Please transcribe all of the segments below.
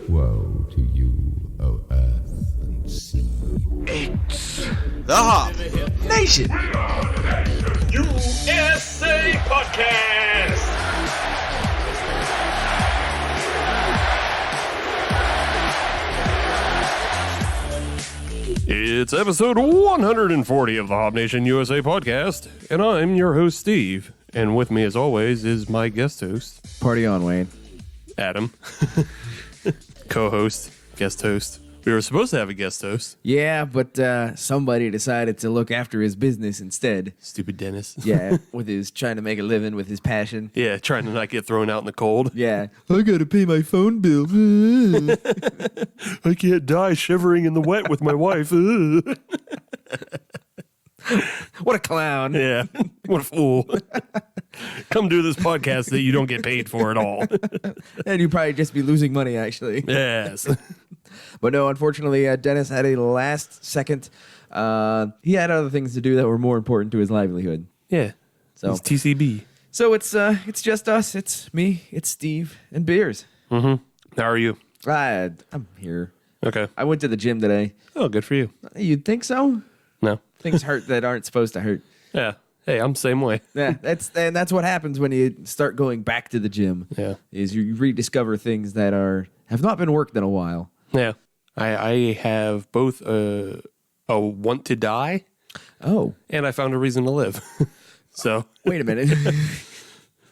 Woe to you, O earth and sea. It's the Hop Nation USA Podcast. It's episode 140 of the Hop Nation USA Podcast, and I'm your host, Steve. And with me, as always, is my guest host, Party on, Wayne. Adam. Co-host, guest host. We were supposed to have a guest host. Yeah, but somebody decided to look after his business instead. Stupid Dennis. Yeah, with his trying to make a living with his passion. Yeah, trying to not get thrown out in the cold. Yeah. I gotta pay my phone bill. I can't die shivering in the wet with my wife. What a clown. Yeah, what a fool. Come do this podcast that you don't get paid for at all. And you'd probably just be losing money, actually. Yes. But no, unfortunately, Dennis had a last second. He had other things to do that were more important to his livelihood. Yeah. So it's TCB. So it's just us. It's me. It's Steve and beers. Mm-hmm. How are you? I'm here. Okay. I went to the gym today. Oh, good for you. You'd think so? No. Things hurt that aren't supposed to hurt. Yeah. Hey, I'm the same way. Yeah, that's what happens when you start going back to the gym. Yeah. Is you rediscover things that have not been worked in a while. Yeah. I have both a want to die. Oh. And I found a reason to live. So. Wait a minute.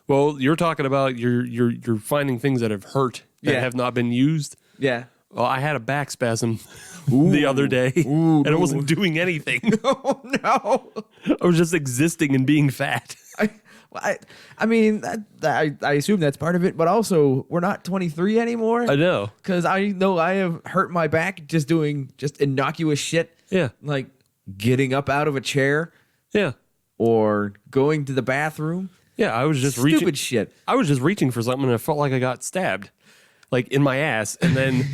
Well, you're talking about you're finding things that have hurt that have not been used. Yeah. Well, I had a back spasm the other day, and it wasn't doing anything. Oh, no. I was just existing and being fat. I mean, I assume that's part of it, but also we're not 23 anymore. I know. Because I know I have hurt my back just doing just innocuous shit. Yeah. Like getting up out of a chair. Yeah. Or going to the bathroom. Yeah, I was just Stupid shit. I was just reaching for something, and I felt like I got stabbed, like in my ass, and then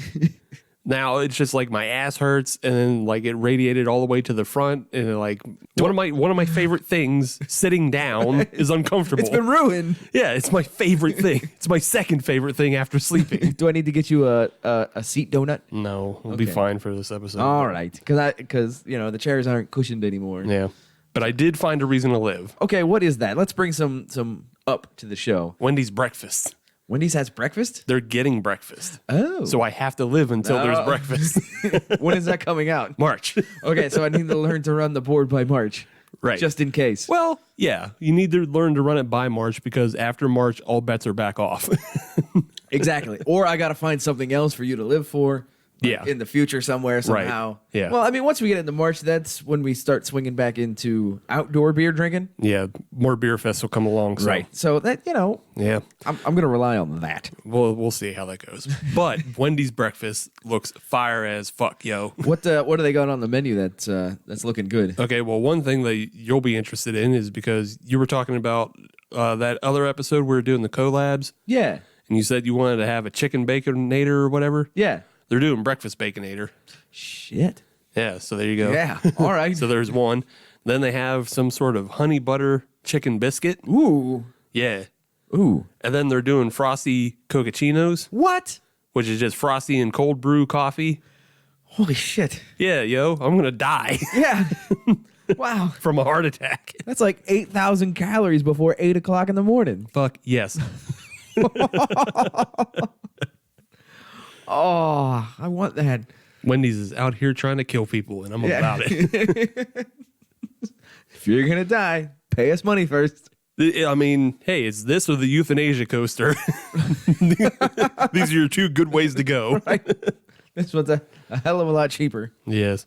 now it's just like my ass hurts, and then like it radiated all the way to the front, and like one of my favorite things, sitting down, is uncomfortable. It's been ruined. Yeah, it's my favorite thing. It's my second favorite thing after sleeping. Do I need to get you a seat donut? No, we'll be fine for this episode. All right, because the chairs aren't cushioned anymore. Yeah, but I did find a reason to live. Okay, what is that? Let's bring some up to the show. Wendy's breakfast. Wendy's has breakfast? They're getting breakfast. Oh. So I have to live until there's breakfast. When is that coming out? March. Okay, so I need to learn to run the board by March. Right. Just in case. Well, yeah. You need to learn to run it by March because after March, all bets are back off. Exactly. Or I got to find something else for you to live for. Yeah. In the future somewhere somehow. Right. Yeah. Well, I mean, once we get into March, that's when we start swinging back into outdoor beer drinking. Yeah. More beer fests will come along. So. Right. So that, Yeah. I'm going to rely on that. We'll see how that goes. But Wendy's breakfast looks fire as fuck, yo. What do they got on the menu that's looking good? Okay, well, one thing that you'll be interested in is because you were talking about that other episode we were doing the collabs. Yeah. And you said you wanted to have a chicken baconator or whatever. Yeah. They're doing breakfast baconator. Shit. Yeah, so there you go. Yeah. All right. So there's one. Then they have some sort of honey butter chicken biscuit. Ooh. Yeah. Ooh. And then they're doing frosty cocaccinos. What? Which is just frosty and cold brew coffee. Holy shit. Yeah, yo, I'm going to die. Yeah. Wow. From a heart attack. That's like 8,000 calories before 8 o'clock in the morning. Fuck yes. Oh, I want that. Wendy's is out here trying to kill people, and I'm about it. If you're going to die, pay us money first. I mean, hey, it's this or the euthanasia coaster. These are your two good ways to go. Right. This one's a hell of a lot cheaper. Yes.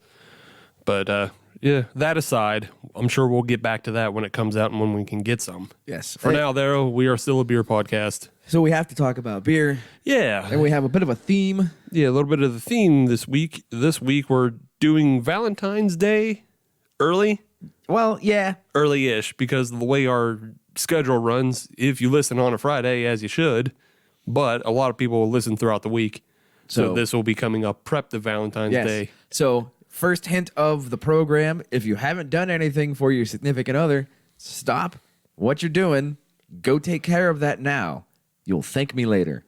But, yeah, that aside, I'm sure we'll get back to that when it comes out and when we can get some. Yes. For now, though, we are still a beer podcast. So we have to talk about beer. Yeah. And we have a bit of a theme. Yeah, a little bit of the theme this week. This week, we're doing Valentine's Day early. Well, yeah. Early-ish, because of the way our schedule runs, if you listen on a Friday, as you should, but a lot of people will listen throughout the week. So this will be coming up prep to Valentine's Day. So first hint of the program, if you haven't done anything for your significant other, stop what you're doing. Go take care of that now. You'll thank me later.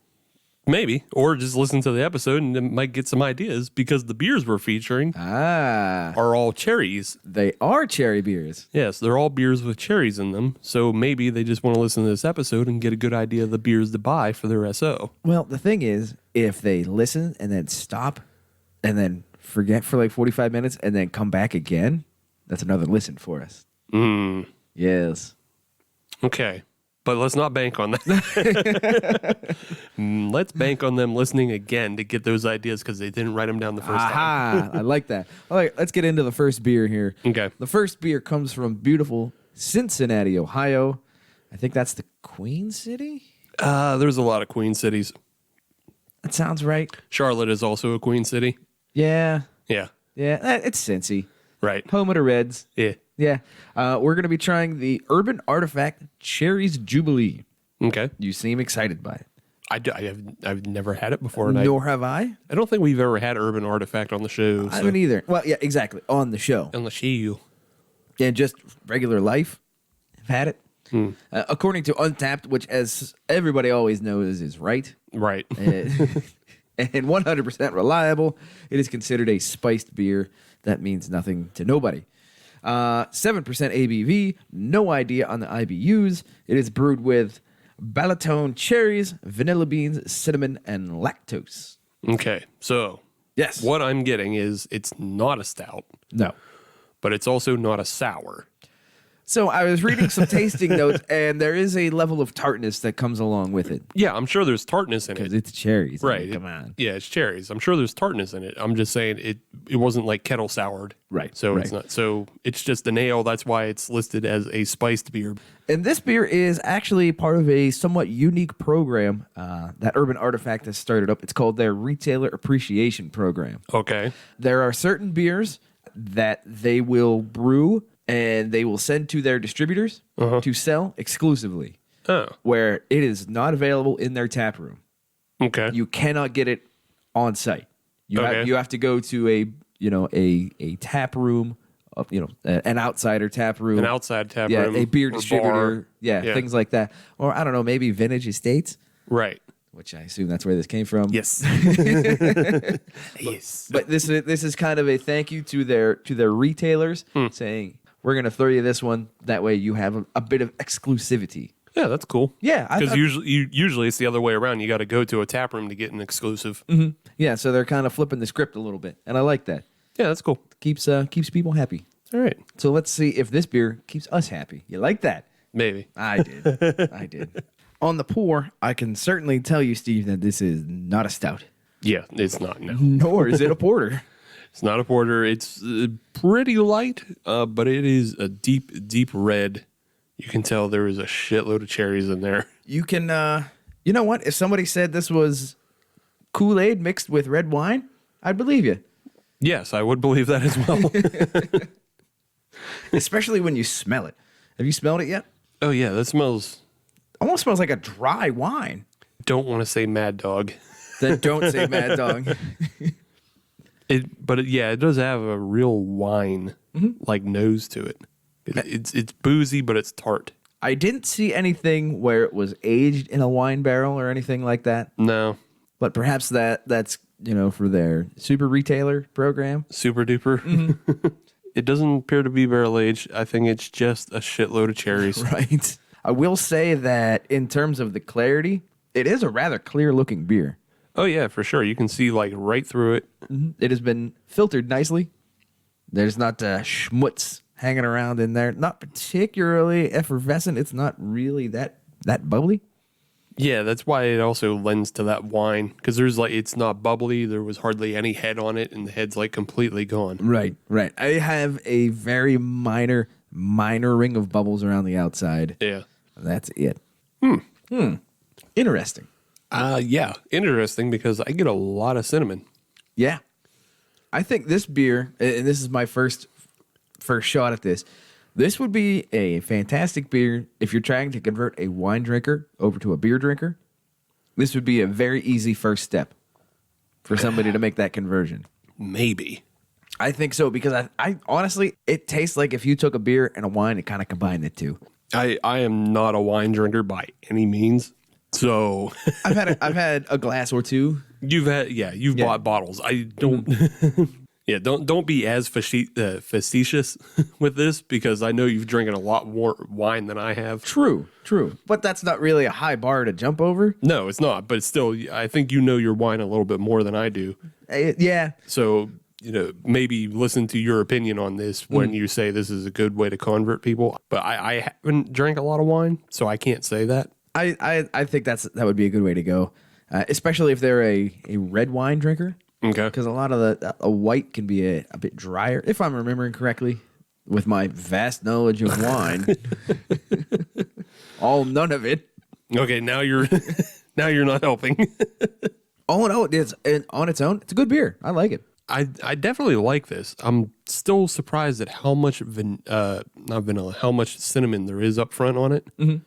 Maybe. Or just listen to the episode and it might get some ideas because the beers we're featuring are all cherries. They are cherry beers. Yes, they're all beers with cherries in them. So maybe they just want to listen to this episode and get a good idea of the beers to buy for their SO. Well, the thing is, if they listen and then stop and then forget for like 45 minutes and then come back again, that's another listen for us. Yes. Okay. But let's not bank on that. Let's bank on them listening again to get those ideas because they didn't write them down the first time. I like that. All right, let's get into the first beer here. Okay. The first beer comes from beautiful Cincinnati, Ohio. I think that's the Queen City? There's a lot of queen cities. That sounds right. Charlotte is also a queen city. Yeah. Yeah. Yeah, it's Cincy. Right. Home of the Reds. Yeah. Yeah. We're going to be trying the Urban Artifact Cherries Jubilee. Okay. You seem excited by it. I've never had it before. And Nor have I. I don't think we've ever had Urban Artifact on the show. I haven't either. Well, yeah, exactly. On the show. On the show. And just regular life. I've had it. According to Untapped, which, as everybody always knows, is right. Right. And 100% reliable, it is considered a spiced beer. That means nothing to nobody. 7% ABV, no idea on the IBUs. It is brewed with Valentine cherries, vanilla beans, cinnamon, and lactose. Okay. So, Yes. what I'm getting is it's not a stout, No. but it's also not a sour. So I was reading some tasting notes, and there is a level of tartness that comes along with it. Yeah, I'm sure there's tartness in Because it. it's cherries. I Right. mean, come on. Yeah, it's cherries. I'm sure there's tartness in it. I'm just saying it wasn't like kettle soured. Right, So it's right. not. So it's just an ale. That's why it's listed as a spiced beer. And this beer is actually part of a somewhat unique program that Urban Artifact has started up. It's called their Retailer Appreciation Program. Okay. There are certain beers that they will brew and they will send to their distributors to sell exclusively, Oh. where it is not available in their tap room. Okay. You cannot get it on site. You Okay. you have to go to a tap room, an outsider tap room, An outside tap yeah, room. a beer or distributor, bar. yeah, things like that, or I don't know, maybe Vintage Estates, Right. which I assume that's where this came from. Yes. Yes. But this is kind of a thank you to their retailers, saying we're going to throw you this one. That way you have a bit of exclusivity. Yeah, that's cool. Yeah, I Because thought- usually it's the other way around. You got to go to a tap room to get an exclusive. Yeah, so they're kind of flipping the script a little bit, and I like that. Yeah, that's cool. Keeps people happy. All right. So let's see if this beer keeps us happy. You like that? Maybe. I did. I did. On the pour, I can certainly tell you, Steve, that this is not a stout. Yeah, it's not. No, Nor is it a porter. it's not a porter. It's pretty light, but it is a deep, deep red. You can tell there is a shitload of cherries in there. You can, you know what? If somebody said this was Kool-Aid mixed with red wine, I'd believe you. Yes, I would believe that as well. Especially when you smell it. Have you smelled it yet? Oh yeah, that smells. Almost smells like a dry wine. Don't want to say Mad Dog. Then don't say Mad Dog. It does have a real wine like nose to it. It's boozy, but it's tart. I didn't see anything where it was aged in a wine barrel or anything like that. No, But perhaps that's for their super retailer program. super duper. It doesn't appear to be barrel aged. I think it's just a shitload of cherries. Right. I will say that in terms of the clarity, it is a rather clear looking beer. Oh yeah, for sure. You can see like right through it. It has been filtered nicely. There's not schmutz hanging around in there. Not particularly effervescent. It's not really that bubbly. Yeah, that's why it also lends to that wine because there's it's not bubbly. There was hardly any head on it, and the head's like completely gone. Right. I have a very minor ring of bubbles around the outside. Yeah. That's it. Interesting. Yeah, interesting because I get a lot of cinnamon. Yeah. I think this beer, and this is my first shot at this, this would be a fantastic beer if you're trying to convert a wine drinker over to a beer drinker. This would be a very easy first step for somebody to make that conversion. Maybe. I think so because I honestly, it tastes like if you took a beer and a wine and kind of combined the two. I am not a wine drinker by any means, So I've had a glass or two. you've bought bottles. I don't. Yeah, don't be as facetious with this because I know you've drinking a lot more wine than I have. True. But that's not really a high bar to jump over. No, it's not. But still, I think you know your wine a little bit more than I do. Yeah. So, maybe listen to your opinion on this when you say this is a good way to convert people. But I haven't drank a lot of wine, so I can't say that. I think that would be a good way to go, especially if they're a red wine drinker. Okay. Because a lot of a white can be a bit drier, if I'm remembering correctly, with my vast knowledge of wine. None of it. Okay, now you're not helping. All in all, it's on its own. It's a good beer. I like it. I definitely like this. I'm still surprised at how much not vanilla, how much cinnamon there is up front on it. Mm-hmm.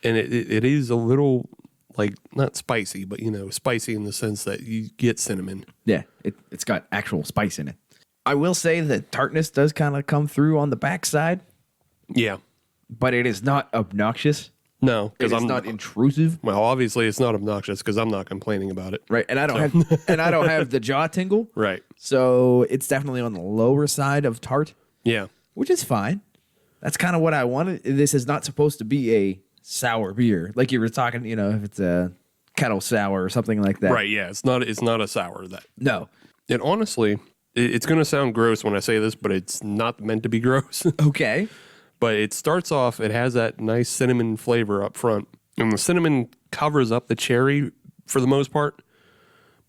And it is a little like not spicy, but spicy in the sense that you get cinnamon. Yeah, it's got actual spice in it. I will say that tartness does kind of come through on the backside. Yeah, but it is not obnoxious. No, because I'm not intrusive. Well, obviously it's not obnoxious because I'm not complaining about it. Right, and I don't have the jaw tingle. Right, so it's definitely on the lower side of tart. Yeah, which is fine. That's kind of what I wanted. This is not supposed to be a sour beer like you were talking. If it's a kettle sour or something like that. Right. Yeah, it's not a sour. No. And honestly, it's going to sound gross when I say this, but it's not meant to be gross. Okay. But it starts off, it has that nice cinnamon flavor up front. And the cinnamon covers up the cherry for the most part.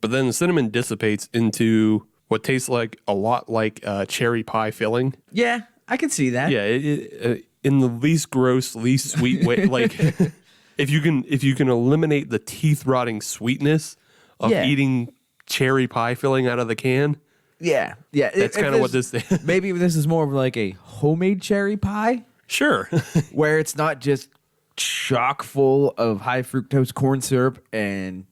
But then the cinnamon dissipates into what tastes like a lot like cherry pie filling. Yeah, I can see that. Yeah, in the least gross, least sweet way. Like, if you can eliminate the teeth rotting sweetness of eating cherry pie filling out of the can. Yeah. That's kind of what this is. Maybe this is more of like a homemade cherry pie. Sure. Where it's not just chock full of high fructose corn syrup and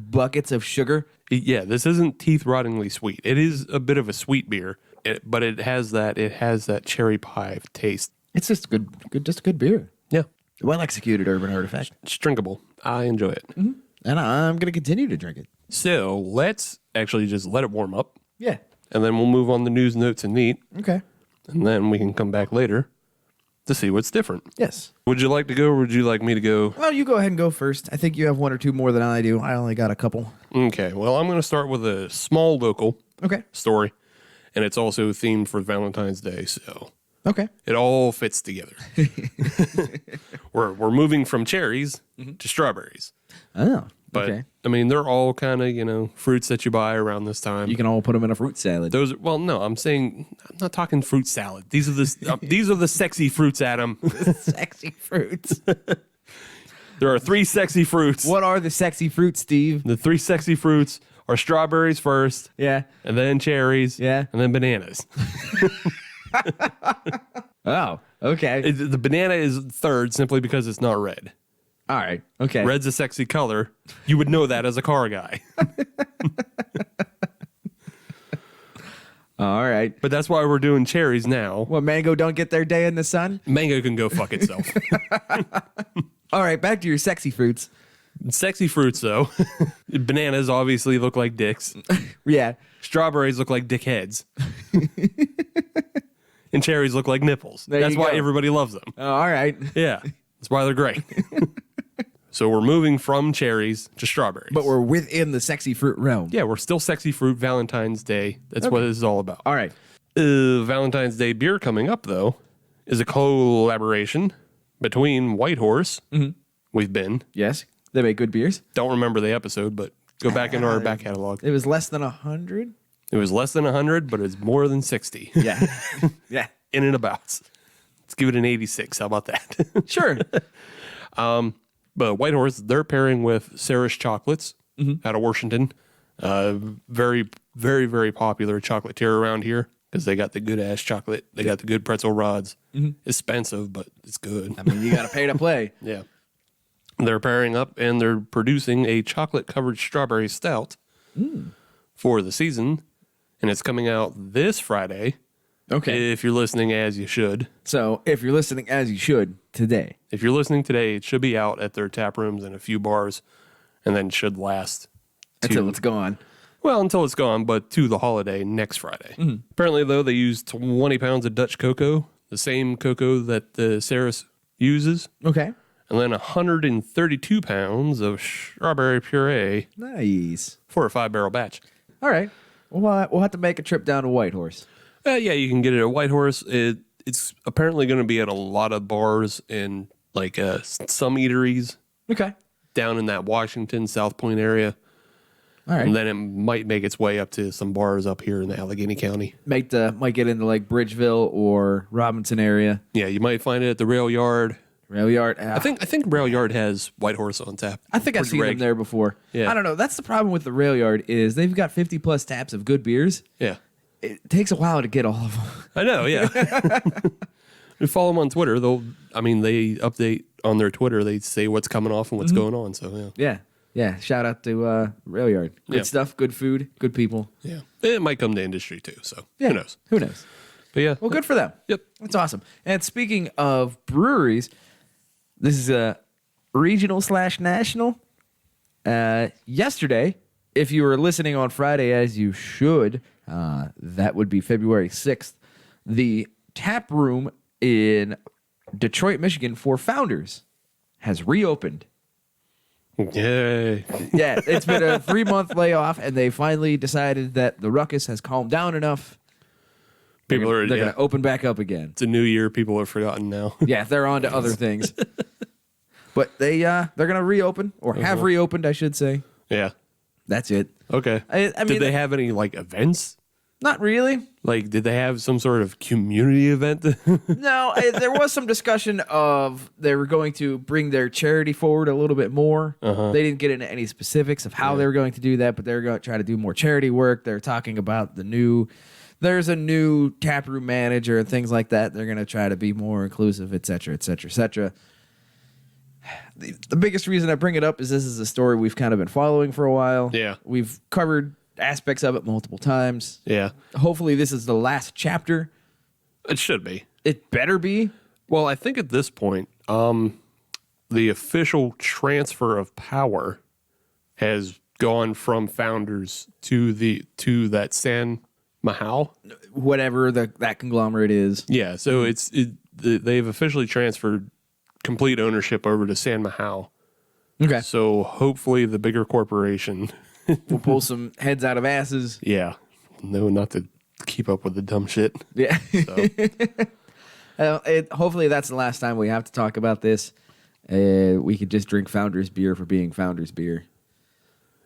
buckets of sugar. Yeah, this isn't teeth rottingly sweet. It is a bit of a sweet beer, but it has that cherry pie taste. It's just just a good beer. Yeah. Well executed urban artifact. It's drinkable. I enjoy it. Mm-hmm. And I'm going to continue to drink it. So let's actually just let it warm up. Yeah. And then we'll move on to news, notes, and neat. Okay. And then we can come back later to see what's different. Yes. Would you like to go or would you like me to go? Well, you go ahead and go first. I think you have one or two more than I do. I only got a couple. Okay. Well, I'm going to start with a small local story. And it's also themed for Valentine's Day. So it all fits together. We're moving from cherries to strawberries. Oh. But I mean, they're all kind of fruits that you buy around this time. You can all put them in a fruit salad. I'm not talking fruit salad. These are the sexy fruits, Adam. Sexy fruits. There are 3 sexy fruits. What are the sexy fruits, Steve? The 3 sexy fruits are strawberries first. Yeah. And then cherries. Yeah. And then bananas. Oh, okay. The banana is third simply because it's not red. All right. Okay. Red's a sexy color. You would know that as a car guy. All right. But that's why we're doing cherries now. Well, mango don't get their day in the sun? Mango can go fuck itself. All right, back to your sexy fruits. Sexy fruits, though. Bananas obviously look like dicks. Yeah. Strawberries look like dick heads. And cherries look like nipples. There That's you why go. everybody loves them. Oh, all right. Yeah. That's why they're great. So we're moving from cherries to strawberries. But we're within the sexy fruit realm. Yeah, we're still sexy fruit Valentine's Day. That's what this is all about. All right. Valentine's Day beer coming up, though, is a collaboration between Whitehorse. Mm-hmm. We've been. Yes. They make good beers. Don't remember the episode, but go back into our back catalog. It was less than 100. It was less than 100, but it's more than 60. Yeah. Yeah. In and about. Let's give it an 86. How about that? Sure. But Whitehorse, they're pairing with Sarris Chocolates out of Washington. Very, very, very popular chocolatier around here because they got the good ass chocolate. They got the good pretzel rods. Expensive, but it's good. I mean, you got to pay to play. Yeah. They're pairing up and they're producing a chocolate covered strawberry stout for the season. And it's coming out this Friday. Okay. If you're listening as you should. So if you're listening as you should today. If you're listening today, it should be out at their tap rooms and a few bars, and then should last Until it's gone. Well, until it's gone, but to the holiday next Friday. Mm-hmm. Apparently, though, they use 20 pounds of Dutch cocoa, the same cocoa that the Sarris uses, Okay. and then 132 pounds of strawberry puree Nice. for a 5-barrel batch. All right. We'll have to make a trip down to Whitehorse. Yeah, you can get it at Whitehorse. It's apparently going to be at a lot of bars and like some eateries Okay. down in that Washington, South Point area. All right. And then it might make its way up to some bars up here in the Allegheny County. Might get into like Bridgeville or Robinson area. Yeah, you might find it at the Rail Yard. Rail Yard. I think Rail Yard has Whitehorse on tap. I think I've Pretty seen them reg. there before. Yeah. I don't know. That's the problem with the Rail Yard is they've got 50 plus taps of good beers. Yeah, It takes a while to get all of them. I know. Yeah, you follow them on Twitter. They update on their Twitter. They say what's coming off and what's going on. So yeah, Yeah. Yeah. Shout out to Rail Yard. Good Yeah. stuff. Good food. Good people. yeah, it might come to industry too. So Yeah. who knows? Who knows? But yeah, Well, good for them. Yep. That's awesome. And speaking of breweries, this is a regional / national. Yesterday, if you were listening on Friday, as you should, that would be February 6th, the tap room in Detroit, Michigan for Founders has reopened. Yay! Yeah, it's been a 3-month layoff, and they finally decided that the ruckus has calmed down enough. People They're are. going Yeah, to open back up again. it's a new year. People have forgotten now. Yeah, they're on to other things. But they're going to reopen, or have reopened, I should say. Yeah. That's it. Okay. I mean, did they have any like events? Not really. Like, did they have some sort of community event? No, there was some discussion of they were going to bring their charity forward a little bit more. They didn't get into any specifics of how they were going to do that, but they're going to try to do more charity work. They're talking about there's a new taproom manager and things like that. They're going to try to be more inclusive, et cetera, et cetera, et cetera. The biggest reason I bring it up is this is a story we've kind of been following for a while. Yeah. We've covered aspects of it multiple times. Yeah. Hopefully this is the last chapter. It should be. It better be. Well, I think at this point, the official transfer of power has gone from Founders to that San Mahal. Whatever that conglomerate is. Yeah, so they've officially transferred complete ownership over to San Mahal. Okay. So hopefully the bigger corporation, We'll pull some heads out of asses. yeah, no, not to keep up with the dumb shit. Yeah. So, Hopefully that's the last time we have to talk about this. We could just drink Founders beer for being Founders beer.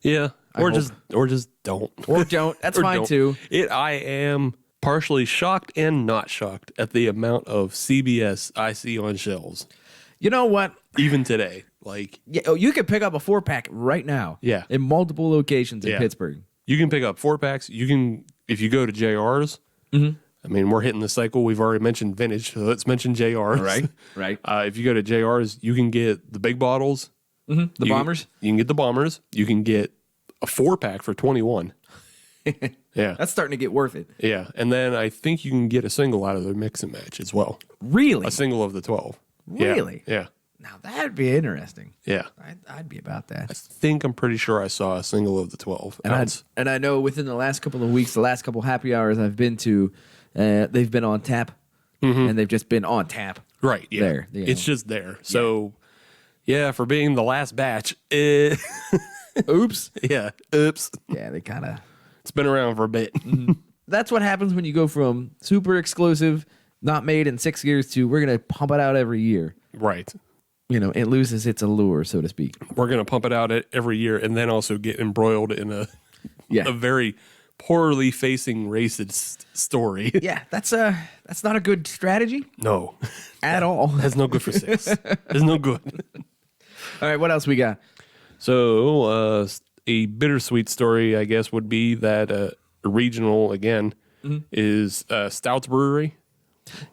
yeah, or hope. just don't. Or don't. That's Or fine don't. too. I am partially shocked and not shocked at the amount of CBS I see on shelves, You know what? even today. Like, Yeah, you could pick up a 4-pack right now. Yeah. In multiple locations in Yeah. Pittsburgh. you can pick up 4-packs. You can, if you go to JR's. I mean, we're hitting the cycle. We've already mentioned vintage, so let's mention JR's. Right. If you go to JR's, you can get the big bottles. The Bombers. You can get the Bombers. You can get a 4-pack for 21. Yeah. That's starting to get worth it. Yeah. And then I think you can get a single out of the mix and match as well. Really? A single of the 12. Really? Yeah. Now that'd be interesting. Yeah. I'd be about that. I'm pretty sure I saw a single of the 12 ounce. And I know within the last couple of weeks, the last couple happy hours I've been to, they've been on tap, and they've just been on tap. Right. Yeah. There, you It's know. just there. So, yeah, for being the last batch, Oops. yeah. Oops. Yeah, they kind of. It's been around for a bit. That's what happens when you go from super exclusive, not made in 6 years, to we're gonna pump it out every year. Right. You know, it loses its allure, so to speak. We're going to pump it out every year and then also get embroiled in a Yeah. very poorly facing racist story. Yeah, that's not a good strategy No. at all. That's no good for 6. It's no good. All right, what else we got? So, a bittersweet story, I guess, would be that regional, again, is Stout's Brewery.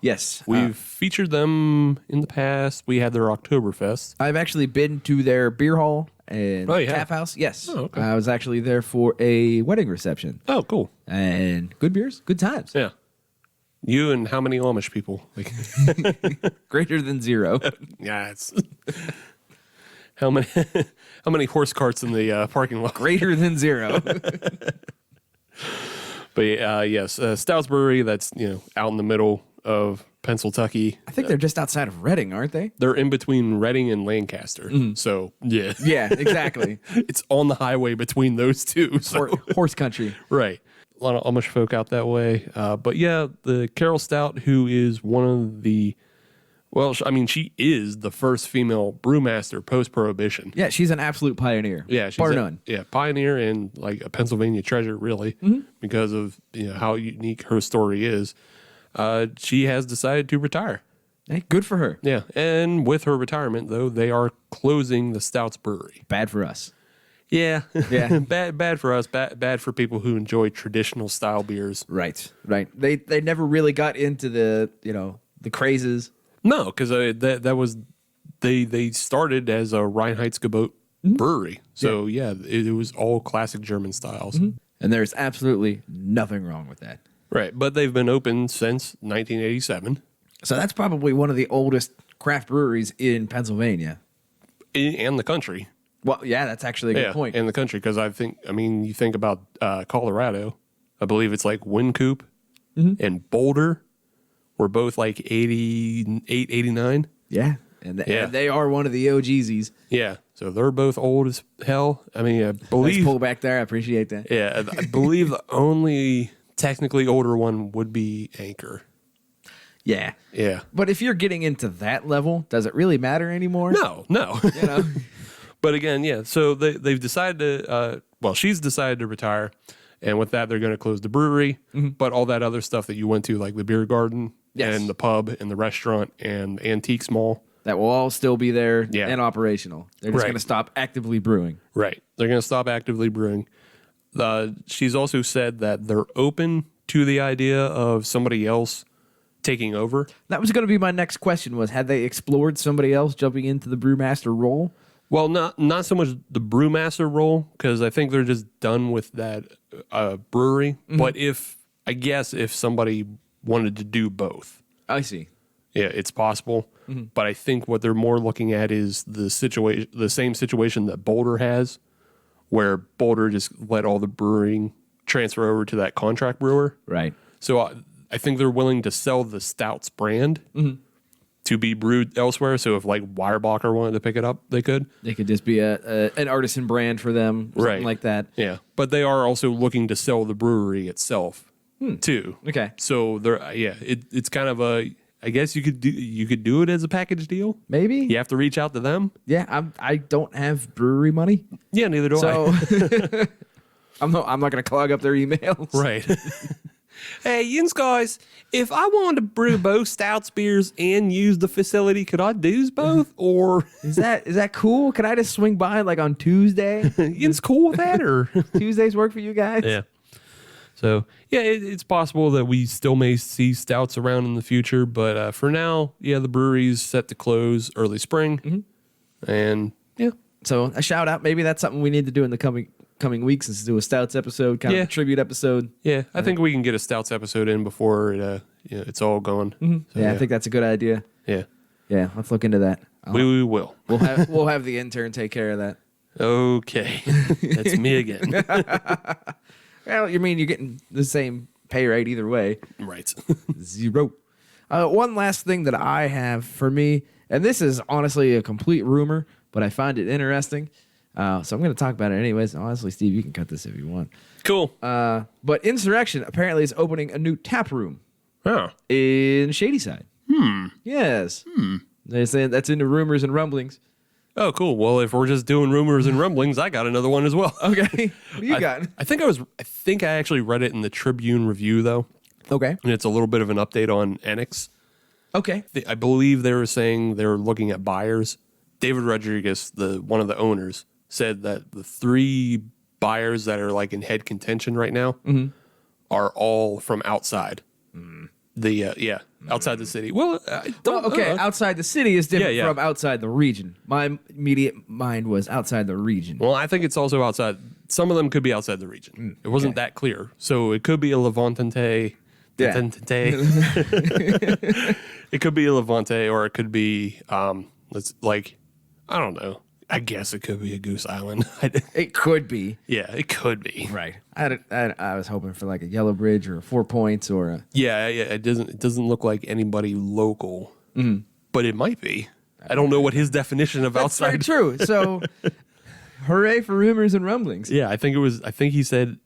Yes, We've featured them in the past. We had their Oktoberfest. I've actually been to their beer hall and Oh, you have? tap house. Yes, Oh, okay. I was actually there for a wedding reception, Oh, cool. and good beers, good times. Yeah. You and how many Amish people? Like, Greater than 0. yeah, it's how many horse carts in the parking lot? Greater than 0. But yes, Stout's Brewery. That's out in the middle of Pennsylvania. I think they're just outside of Reading, aren't they? They're in between Reading and Lancaster. So yeah, Yeah, exactly. it's on the highway between those two. So. Horse country. Right. A lot of Amish folk out that way. But yeah, the Carol Stout, who is one of the, she is the first female brewmaster post-Prohibition. Yeah, she's an absolute pioneer. Yeah, she's bar none. Yeah, pioneer and like a Pennsylvania treasure, really, because of how unique her story is. She has decided to retire. Hey, good for her. Yeah, and with her retirement, though, they are closing the Stout's Brewery. Bad for us. Yeah, Yeah. bad for us. Bad for people who enjoy traditional style beers. Right. They never really got into the crazes. No, because that was they started as a Reinheitsgebot brewery. So yeah, it was all classic German styles. And there's absolutely nothing wrong with that. Right, but they've been open since 1987. So that's probably one of the oldest craft breweries in Pennsylvania. And the country. Well, yeah, that's actually a good point. In the country, because you think about Colorado, I believe it's like Wynkoop and Boulder were both like 88, 89. Yeah. And they are one of the OGs. Yeah, so they're both old as hell. I mean, I believe... Nice pull back there. I appreciate that. Yeah, I believe the only technically older one would be Anchor. Yeah. Yeah. But if you're getting into that level, does it really matter anymore? No. You know? But again, yeah, so they've decided to, she's decided to retire. And with that, they're going to close the brewery. But all that other stuff that you went to, like the beer garden and the pub and the restaurant and the Antiques Mall. That will all still be there Yeah. and operational. They're just going to stop actively brewing. Right. They're going to stop actively brewing. She's also said that they're open to the idea of somebody else taking over. That was going to be my next question was, had they explored somebody else jumping into the brewmaster role? Well, not so much the brewmaster role, because I think they're just done with that brewery. But if somebody wanted to do both, I see. yeah, it's possible. But I think what they're more looking at is the same situation that Boulder has, where Boulder just let all the brewing transfer over to that contract brewer. Right. So I think they're willing to sell the Stouts brand to be brewed elsewhere. So if like Weyerbacher wanted to pick it up, they could. They could just be an artisan brand for them, something like that. Yeah, but they are also looking to sell the brewery itself too. Okay. So it's kind of a. I guess you could do it as a package deal. Maybe. You have to reach out to them. Yeah, I don't have brewery money. Yeah, neither do I. So I'm not going to clog up their emails. Right. Hey, yins guys, if I wanted to brew both Stouts beers and use the facility, could I do both? Or Is that cool? Can I just swing by like on Tuesday? yins cool with that? Or Tuesdays work for you guys? yeah. So yeah, it's possible that we still may see Stouts around in the future, but for now, yeah, the brewery's set to close early spring, and yeah. So a shout out. Maybe that's something we need to do in the coming weeks is to do a Stouts episode, kind of a tribute episode. Yeah, I think we can get a Stouts episode in before it's all gone. So, Yeah, I think that's a good idea. Yeah, Yeah, let's look into that. we will. We'll have the intern take care of that. Okay, that's me again. Well, you mean you're getting the same pay rate either way. Right. 0. One last thing that I have for me, and this is honestly a complete rumor, but I find it interesting. So I'm going to talk about it anyways. Honestly, Steve, you can cut this if you want. Cool. But Insurrection apparently is opening a new tap room in Shadyside. Yes. They're saying that's in the rumors and rumblings. Oh, cool. Well, if we're just doing rumors and rumblings, I got another one as well. Okay. What do you got? I think I actually read it in the Tribune Review, though. Okay. And it's a little bit of an update on Enix. Okay. I believe they were saying they were looking at buyers. David Rodriguez, one of the owners, said that the 3 buyers that are like in head contention right now are all from outside. Outside the city. Well, outside the city is different Yeah. from outside the region. My immediate mind was outside the region. Well, I think it's also outside. Some of them could be outside the region. It wasn't that clear. So it could be a Levantante Yeah. It could be a Levante, or it could be I don't know. I guess it could be a Goose Island. It could be. Yeah, it could be. Right. I was hoping for like a Yellow Bridge or a 4 Points or a... Yeah. It doesn't look like anybody local, but it might be. I don't know what his definition of That's outside. very true. So, hooray for rumors and rumblings. Yeah, I think he said.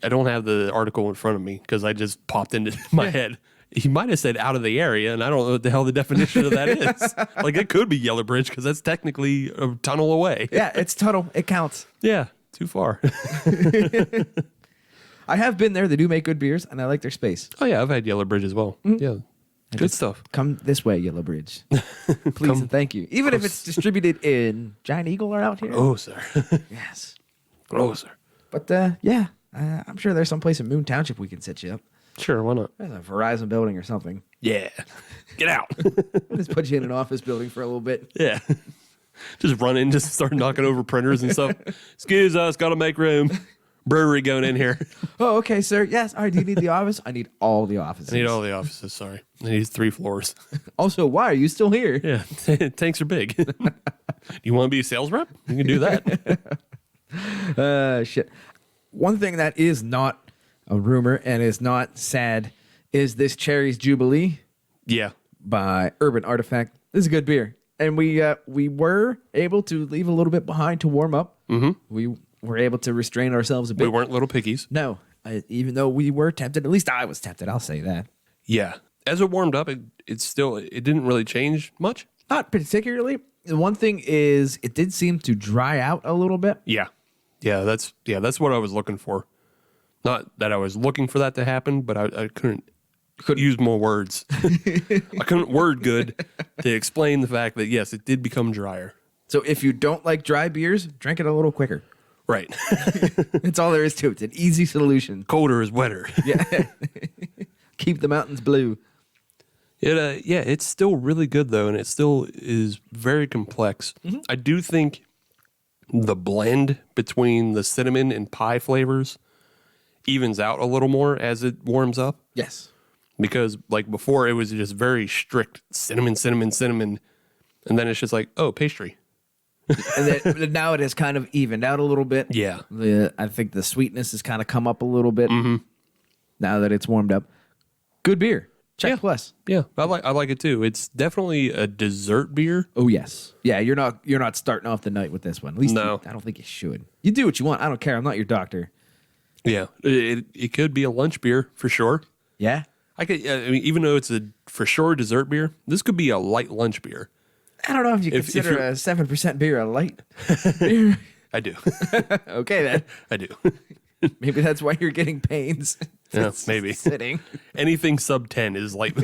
I don't have the article in front of me because I just popped into my head. He might have said out of the area, and I don't know what the hell the definition of that is. Like, it could be Yellow Bridge because that's technically a tunnel away. Yeah, it's tunnel. It counts. Yeah, too far. I have been there. They do make good beers, and I like their space. Oh, yeah, I've had Yellow Bridge as well. Yeah, good stuff. Come this way, Yellow Bridge. Please and thank you. Even if it's distributed in Giant Eagle or out here. Oh, sir. Yes. Grosser. But, I'm sure there's some place in Moon Township we can set you up. Sure, why not? There's a Verizon building or something. Yeah. Get out. We'll just put you in an office building for a little bit. Yeah. Just run in, just start knocking over printers and stuff. Excuse us, got to make room. Brewery going in here. Oh, okay, sir. Yes. All right. Do you need the office? I need all the offices. I need all the offices, sorry. I need 3 floors. Also, why are you still here? Yeah, tanks are big. You want to be a sales rep? You can do that. Shit. One thing that is not a rumor and is not sad is this Cherries Jubilee Yeah. by Urban Artifact. This is a good beer. And we were able to leave a little bit behind to warm up. Mm-hmm. We were able to restrain ourselves a bit. We weren't little pickies. No. Even though we were tempted, at least I was tempted, I'll say that. Yeah. As it warmed up, it didn't really change much. Not particularly. The one thing is it did seem to dry out a little bit. Yeah. That's what I was looking for. Not that I was looking for that to happen, but I couldn't use more words. I couldn't word good to explain the fact that, yes, it did become drier. So if you don't like dry beers, drink it a little quicker. Right. That's all there is to it. It's an easy solution. Colder is wetter. Yeah. Keep the mountains blue. It's still really good, though, and it still is very complex. Mm-hmm. I do think the blend between the cinnamon and pie flavors evens out a little more as it warms up. Yes. Because, like, before it was just very strict cinnamon, and then it's just like, oh, pastry. And then now it has kind of evened out a little bit. Yeah. I think the sweetness has kind of come up a little bit now that it's warmed up. Good beer. Check plus. Yeah, I like it too. It's definitely a dessert beer. Oh yes. Yeah, you're not starting off the night with this one. At least no. I don't think you should. You do what you want. I don't care. I'm not your doctor. Yeah, it could be a lunch beer for sure. Yeah. I mean, even though it's a for sure dessert beer, this could be a light lunch beer. I don't know if you consider a 7% beer a light beer. I do. Okay then. I do. Maybe that's why you're getting pains. Yeah, maybe. Sitting. Anything sub 10 is light.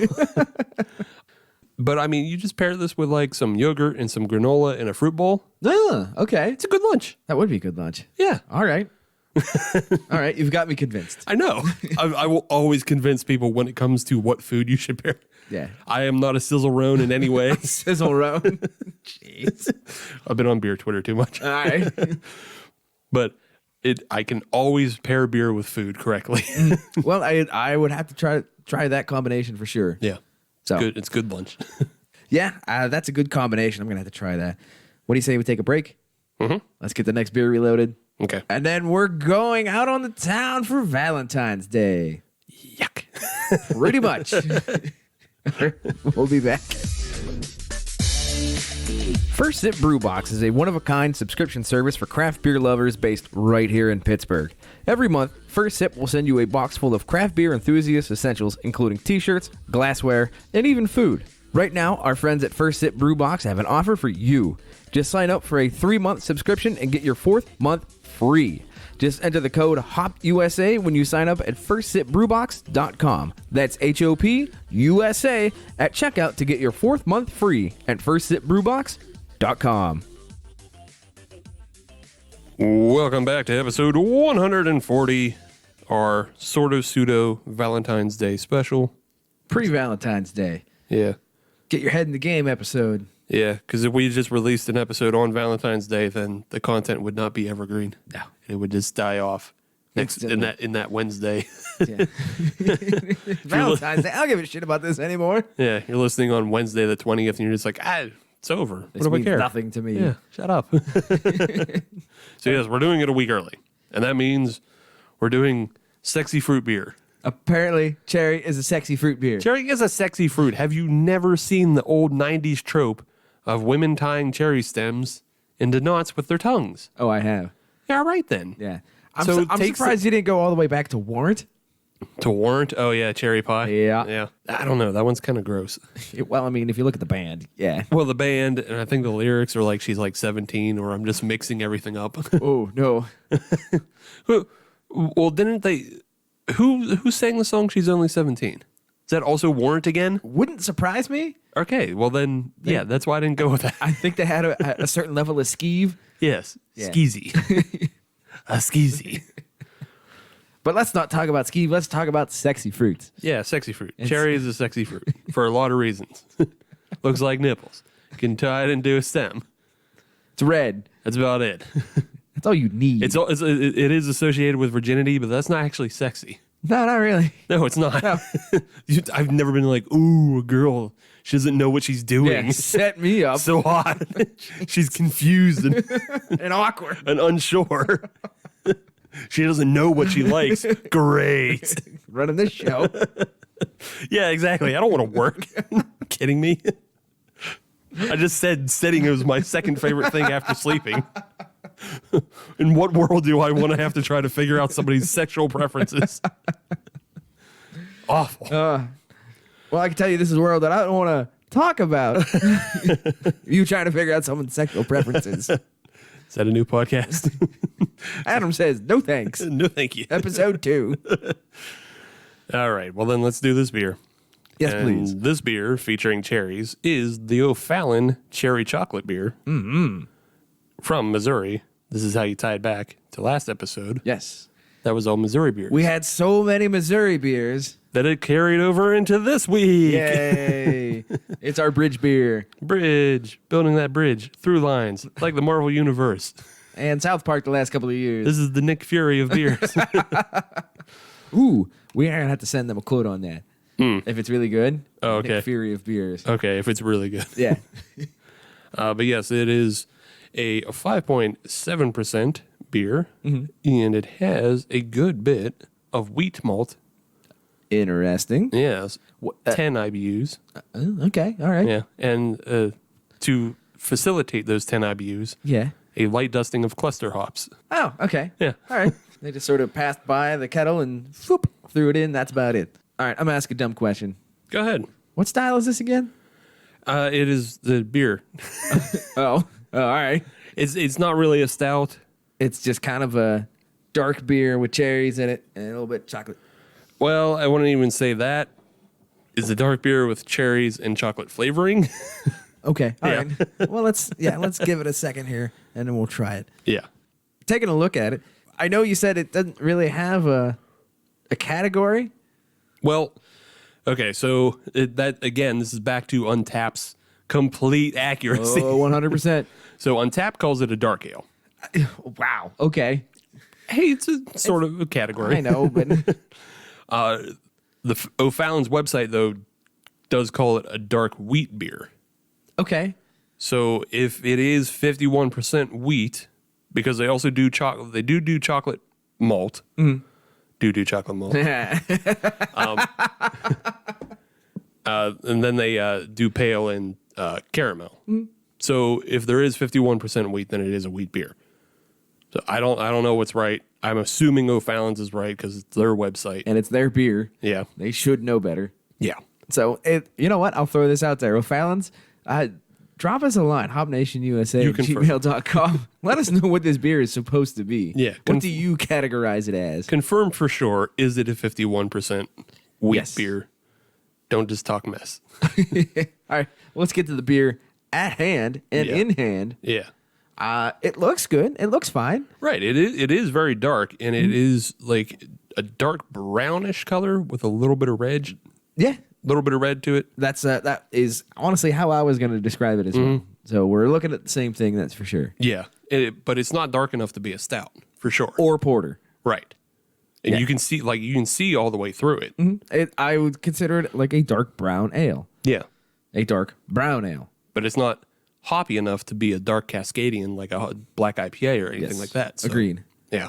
But I mean, you just pair this with like some yogurt and some granola and a fruit bowl. Okay. It's a good lunch. That would be a good lunch. Yeah. All right. All right. You've got me convinced. I know. I will always convince people when it comes to what food you should pair. Yeah. I am not a sizzle-rone in any way. Sizzle-rone. Jeez. I've been on beer Twitter too much. All right. But I can always pair beer with food correctly. Well, I would have to try that combination for sure. Yeah. So Good. It's good lunch. Yeah, that's a good combination. I'm going to have to try that. What do you say we take a break? Mm-hmm. Let's get the next beer reloaded. Okay. And then we're going out on the town for Valentine's Day. Yuck. Pretty much. We'll be back. First Sip Brew Box is a one-of-a-kind subscription service for craft beer lovers based right here in Pittsburgh. Every month, First Sip will send you a box full of craft beer enthusiast essentials, including t-shirts, glassware, and even food. Right now, our friends at First Sip Brew Box have an offer for you. Just sign up for a 3-month subscription and get your 4th month free. Just enter the code HOPUSA when you sign up at firstsipbrewbox.com. That's HOPUSA at checkout to get your 4th month free at firstsipbrewbox.com. Welcome back to episode 140, our sort of pseudo Valentine's Day special. Pre-Valentine's Day. Yeah. Get your head in the game episode. Yeah, because if we just released an episode on Valentine's Day, then the content would not be evergreen. No. It would just die off. next in that Wednesday. Yeah. Valentine's Day. I don't give a shit about this anymore. Yeah, you're listening on Wednesday the 20th, and you're just like, it's over. This what do I means care? nothing to me. Yeah, shut up. So yes, we're doing it a week early, and that means we're doing sexy fruit beer. Apparently, cherry is a sexy fruit beer. Cherry is a sexy fruit. Have you never seen the old 90s trope of women tying cherry stems into knots with their tongues? Oh, I have. Yeah, right then. Yeah. I'm take surprised you didn't go all the way back to Warrant. To Warrant? Oh, yeah, cherry pie. Yeah. Yeah. I don't know. That one's kind of gross. Well, I mean, if you look at the band, yeah. Well, the band, and I think the lyrics are like she's like 17, or I'm just mixing everything up. Oh, no. Well, didn't they... Who sang the song She's Only 17? Is that also Warrant again? Wouldn't surprise me. Okay, well then, yeah, that's why I didn't go with that. I think they had a certain level of skeeve. Yes, Yeah. skeezy. A skeezy. But let's not talk about skeeve. Let's talk about sexy fruits. Yeah, sexy fruit. Cherry is a sexy fruit for a lot of reasons. Looks like nipples. You can tie it into a stem. It's red. That's about it. That's all you need. It is associated with virginity, but that's not actually sexy. No, not really. No, it's not. No. I've never been like, ooh, a girl. She doesn't know what she's doing. Yeah, set me up. So hot. She's confused And awkward. and unsure. She doesn't know what she likes. Great. Running this show. Yeah, exactly. I don't want to work. Kidding me? I just said sitting was my second favorite thing after sleeping. In what world do I want to have to try to figure out somebody's sexual preferences? Awful. Well, I can tell you this is a world that I don't want to talk about. You trying to figure out someone's sexual preferences. Is that a new podcast? Adam says, no thanks. No, thank you. Episode 2. All right. Well, then let's do this beer. Yes, And please. This beer featuring cherries is the O'Fallon Cherry Chocolate Beer from Missouri. This is how you tie it back to last episode. Yes. That was all Missouri beers. We had so many Missouri beers. that it carried over into this week. Yay. It's our bridge beer. Bridge. Building that bridge through lines like the Marvel Universe. And South Park the last couple of years. This is the Nick Fury of beers. Ooh, we are going to have to send them a quote on that. If it's really good. Oh, okay. Nick Fury of beers. Okay, if it's really good. Yeah. But yes, it is a 5.7% beer, and it has a good bit of wheat malt. Interesting. Yes, 10 IBUs. Okay. All right. Yeah, and to facilitate those 10 IBUs, Yeah. a light dusting of cluster hops. Oh, okay. Yeah. All right. They just sort of passed by the kettle and whoop, threw it in. That's about it. All right. I'm going to ask a dumb question. Go ahead. What style is this again? It is the beer. Oh, all right. It's not really a stout. It's just kind of a dark beer with cherries in it and a little bit of chocolate. Well, I wouldn't even say that. It's a dark beer with cherries and chocolate flavoring. Okay. All Yeah. right. Well, let's give it a second here and then we'll try it. Yeah. Taking a look at it, I know you said it doesn't really have a category. Well, okay, so that again, this is back to Untappd's complete accuracy. Oh, 100%. So Untappd calls it a dark ale. Wow. Okay. Hey, it's a sort of a category. I know, but The O'Fallon's website though does call it a dark wheat beer. okay. So if it is 51% wheat, because they also do chocolate, they do chocolate malt. Do chocolate malt. And then they do pale and caramel. So if there is 51% wheat, then it is a wheat beer. So I don't know what's right. I'm assuming O'Fallon's is right because it's their website. And it's their beer. Yeah. They should know better. Yeah. So, you know what? I'll throw this out there. O'Fallon's, drop us a line, hopnationusa@gmail.com. Let us know what this beer is supposed to be. Yeah. What do you categorize it as? Confirmed for sure. Is it a 51% wheat Yes. beer? Don't just talk mess. All right. Let's get to the beer at hand and Yeah. in hand. Yeah. It looks good. It looks fine. Right. It is very dark, and it is like a dark brownish color with a little bit of red. Yeah. Little bit of red to it. That is honestly how I was going to describe it as well. So we're looking at the same thing, that's for sure. Yeah. But it's not dark enough to be a stout, for sure. Or porter. Right. And Yeah. you can see all the way through it. I would consider it like a dark brown ale. Yeah. A dark brown ale. But it's not hoppy enough to be a dark Cascadian like a black IPA or anything Yes. like that. So, Agreed. Yeah.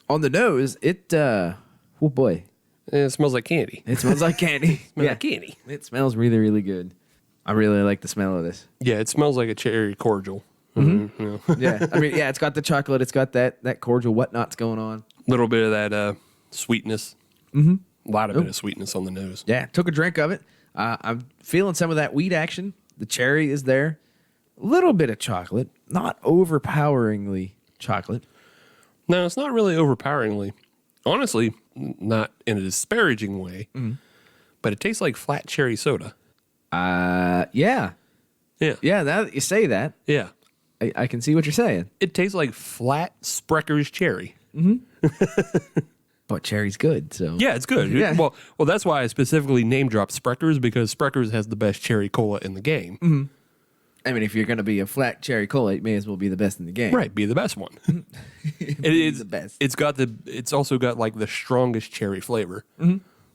On the nose, oh boy, It smells like candy. it smells like candy. Smells like candy. It smells really, really good. I really like the smell of this. Yeah, it smells like a cherry cordial. Yeah, I mean, yeah, it's got the chocolate. It's got that cordial whatnots going on. Little bit of that sweetness. Mm-hmm. A lot of bit of sweetness on the nose. Yeah, took a drink of it. I'm feeling some of that wheat action. The cherry is there. A little bit of chocolate, not overpoweringly chocolate. No, it's not really overpoweringly. Honestly, not in a disparaging way, but it tastes like flat cherry soda. Yeah. Yeah. Yeah, now that you say that, Yeah. I can see what you're saying. It tastes like flat Sprecker's cherry. But cherry's good, so. Yeah, it's good. Yeah. Well, that's why I specifically name dropped Sprecker's, because Sprecker's has the best cherry cola in the game. I mean, if you're going to be a flat cherry cola, it may as well be the best in the game. Right, be the best one. It is the best. It's also got like the strongest cherry flavor.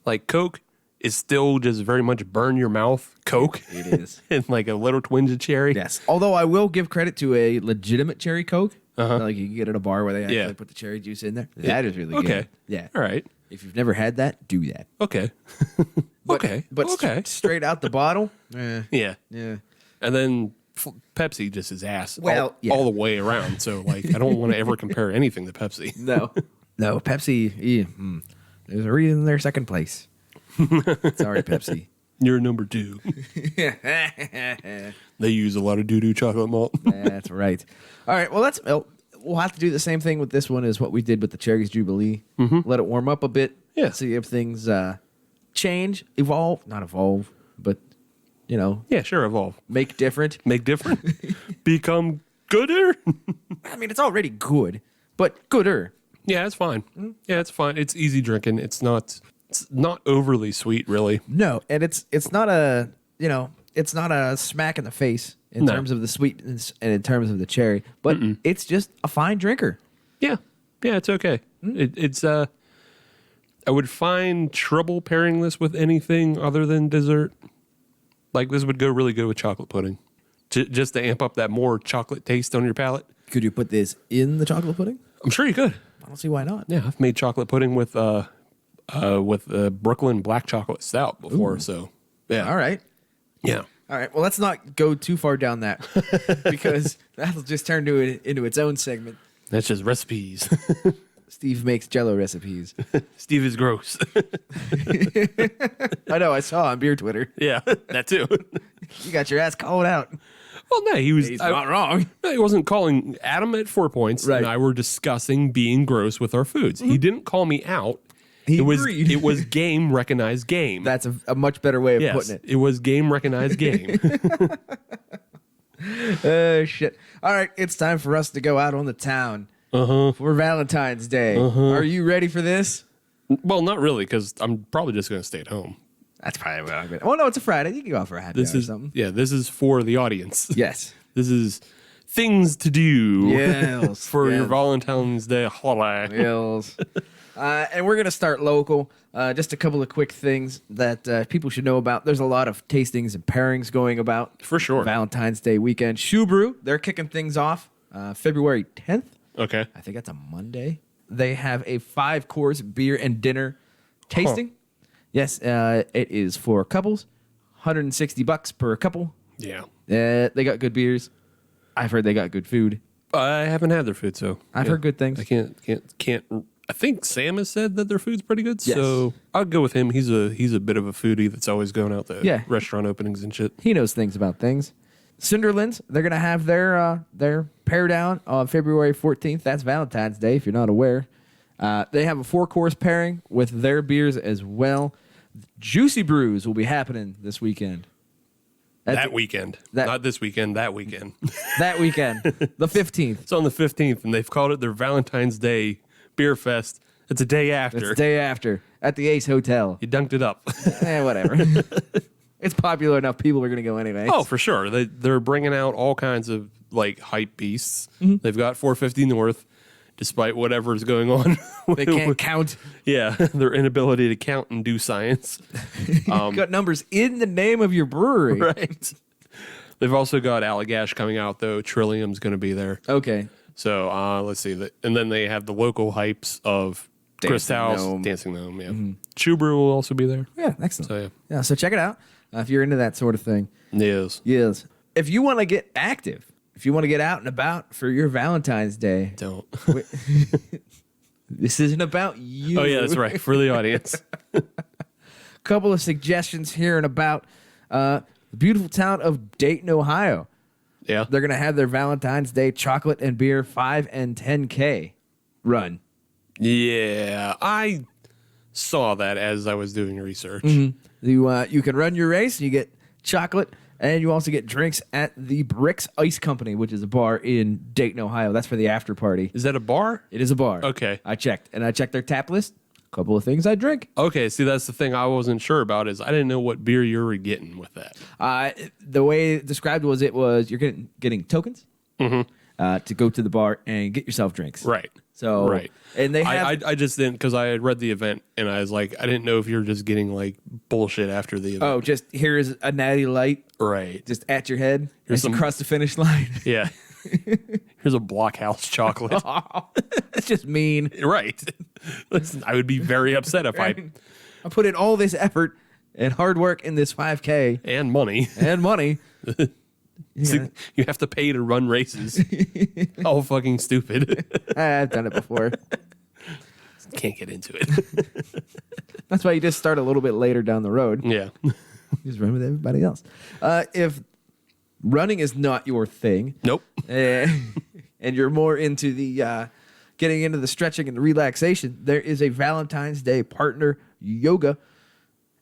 Like Coke is still just very much burn your mouth Coke. It is. And like a little twinge of cherry. Yes. Although I will give credit to a legitimate cherry Coke. Like you can get at a bar where they actually put the cherry juice in there. That is really good. Okay. Yeah. All right. If you've never had that, do that. Okay. But, okay. But okay. straight out the bottle, Yeah. yeah. And then Pepsi just is ass Well, yeah. all the way around. So like I don't want to ever compare anything to Pepsi. No. No, Pepsi, there's a reason they're second place. Sorry, Pepsi. You're number 2. They use a lot of doo-doo chocolate malt. That's right. All right, well, we'll have to do the same thing with this one as what we did with the Cherries Jubilee. Let it warm up a bit. Yeah. See if things change, not evolve, but, Yeah, sure, evolve. make different. Make different. Become gooder. I mean, it's already good, but gooder. Yeah, it's fine. Yeah, it's fine. It's easy drinking. It's not overly sweet, really. No, and it's not a it's not a smack in the face in No. terms of the sweetness and in terms of the cherry, but it's just a fine drinker. Yeah. Yeah, it's okay. It's I would find trouble pairing this with anything other than dessert. Like this would go really good with chocolate pudding. Just to amp up that more chocolate taste on your palate. Could you put this in the chocolate pudding? I'm sure you could. I don't see why not. Yeah, I've made chocolate pudding with Brooklyn black chocolate stout before. So yeah. All right. Yeah. All right. Well, let's not go too far down that because that'll just turn into its own segment. That's just recipes. Steve makes Jell-O recipes. Steve is gross. I know. I saw on beer Twitter. Yeah, that too. You got your ass called out. Well, no, he was. He's not wrong. No, he wasn't calling Adam at 4 Points. Right. And I were discussing being gross with our foods. He didn't call me out. He it was agreed. it was game recognized game. That's a much better way of yes, putting it. it was game recognized game. Shit. All right, it's time for us to go out on the town for Valentine's Day. Are you ready for this? Well, not really, because I'm probably just going to stay at home. That's probably what I'm going to. Oh, no, it's a Friday. You can go out for a happy This hour is or something. yeah. This is for the audience. Yes. This is things to do. Yes. for your Yes. Valentine's Day holiday. Yes. And we're going to start local. Just a couple of quick things that people should know about. There's a lot of tastings and pairings going about. For sure. Valentine's Day weekend. Shoe Brew, they're kicking things off February 10th. Okay. I think that's a Monday. They have a 5-course beer and dinner tasting. Yes, it is for couples. $160 per couple. Yeah. They got good beers. I've heard they got good food. I haven't had their food, so I've heard good things. I can't. I think Sam has said that their food's pretty good, Yes. so I'll go with him. He's a bit of a foodie that's always going out to restaurant openings and shit. He knows things about things. Cinderlands, they're gonna have their pair down on February 14th. That's Valentine's Day, if you're not aware. They have a 4-course pairing with their beers as well. Juicy Brews will be happening this weekend. That weekend, not this weekend. That weekend. That weekend, the 15th. It's on the 15th, and they've called it their Valentine's Day Beer Fest. It's a day after. It's the day after at the Ace Hotel. You dunked it up. Whatever. It's popular enough. People are going to go anyway. Oh, for sure. They're bringing out all kinds of like hype beasts. They've got 450 North, despite whatever's going on. They can't count. Yeah, their inability to count and do science. You've got numbers in the name of your brewery. Right. They've also got Allagash coming out, though. Trillium's going to be there. Okay. So let's see. And then they have the local hypes of Chris House, Gnome. Dancing Gnome. Yeah. Shoe Brew will also be there. Yeah, excellent. So, yeah, so check it out if you're into that sort of thing. Yes. Yes. If you want to get active, if you want to get out and about for your Valentine's Day, Don't. this isn't about you. Oh, yeah, that's right. For the audience. Couple of suggestions here and about the beautiful town of Dayton, Ohio. Yeah. They're going to have their Valentine's Day chocolate and beer 5 and 10K run. Yeah. I saw that as I was doing research. You can run your race, and you get chocolate, and you also get drinks at the Bricks Ice Company, which is a bar in Dayton, Ohio. That's for the after party. Is that a bar? It is a bar. Okay. I checked their tap list. A couple of things I drink. Okay, see, that's the thing I wasn't sure about is I didn't know what beer you were getting with that. The way it described was you're getting tokens to go to the bar and get yourself drinks. Right. So right. And they have. I just didn't because I had read the event and I was like, I didn't know if you were just getting like bullshit after the event. Oh, just here is a natty light. Right. Just at your head. Here's As you cross the finish line. Yeah. Here's a Blockhouse chocolate. That's just mean. Right. Listen, I would be very upset if I put in all this effort and hard work in this 5K and money. and money. See, you have to pay to run races. Oh, fucking stupid. I've done it before. Can't get into it. That's why you just start a little bit later down the road. Yeah. Just run with everybody else. If running is not your thing, Nope. and you're more into the getting into the stretching and the relaxation, there is a Valentine's Day partner yoga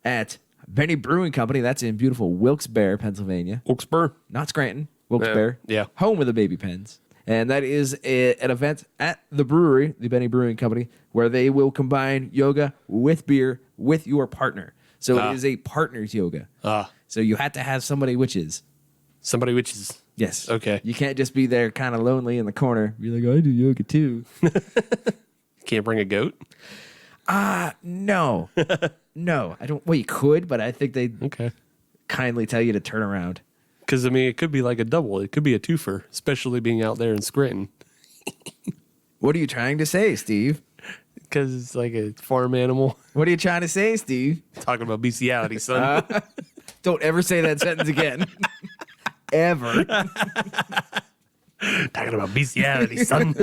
at Benny Brewing Company. That's in beautiful Wilkes-Barre, Pennsylvania. Wilkes-Barre. Not Scranton. Wilkes-Barre. Yeah. Home of the baby pens. And that is an event at the brewery, the Benny Brewing Company, where they will combine yoga with beer with your partner. So it is a partner's yoga. So you have to have somebody which is. Somebody which is. Yes. Okay. You can't just be there kind of lonely in the corner. Be like, I do yoga too. Can't bring a goat? No. No. I don't. Well, you could, but I think they Okay. kindly tell you to turn around. Because, I mean, it could be like a double. It could be a twofer, especially being out there in Scranton. What are you trying to say, Steve? Because it's like a farm animal. What are you trying to say, Steve? Talking about bestiality, son. Don't ever say that sentence again. Ever. Talking about bestiality, son.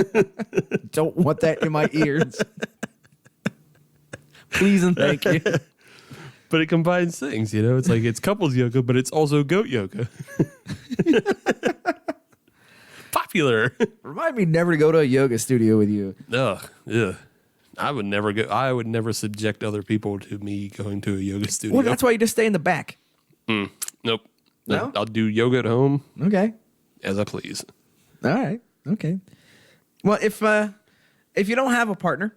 Don't want that in my ears. Please and thank you. But it combines things, you know? It's like it's couples yoga, but it's also goat yoga. Popular. Remind me never to go to a yoga studio with you. Ugh. I would never go. I would never subject other people to me going to a yoga studio. Well, that's why you just stay in the back. Nope. No? I'll do yoga at home Okay. as I please. All right. Okay. Well, if you don't have a partner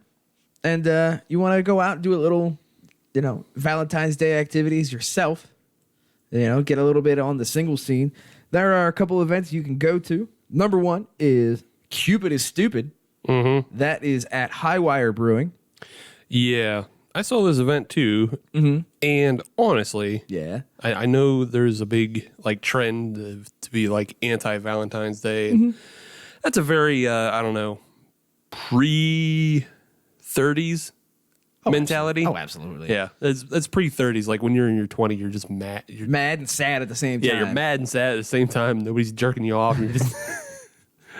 and you want to go out and do a little, Valentine's Day activities yourself, get a little bit on the single scene, there are a couple events you can go to. Number one is Cupid is Stupid. Mm-hmm. That is at Highwire Brewing. Yeah. I saw this event too. Mm-hmm. And honestly, Yeah. I know there's a big trend to be anti-Valentine's Day. And that's a very, I don't know, pre-30s mentality. Absolutely. Yeah, that's pre-30s. Like when you're in your 20s, you're just mad. You're Mad and sad at the same time. Yeah, you're mad and sad at the same time. Nobody's jerking you off. You're just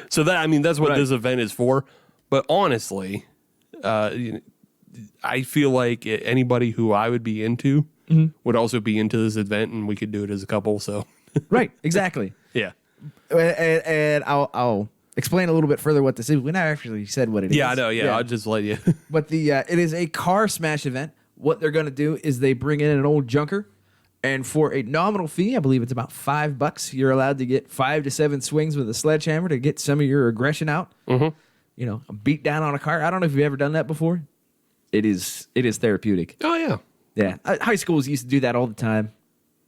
so that's what this event is for. But honestly, I feel like anybody who I would be into would also be into this event, and we could do it as a couple. So Right, exactly. yeah, And I'll explain a little bit further what this is. We never actually said what it is. yeah, I know. Yeah, I'll just let you. But it is a car smash event. What they're going to do is they bring in an old junker, and for a nominal fee, I believe it's about $5, you're allowed to get 5 to 7 swings with a sledgehammer to get some of your aggression out. A beat down on a car. I don't know if you've ever done that before. It is therapeutic. Oh yeah, Yeah, high schools used to do that all the time.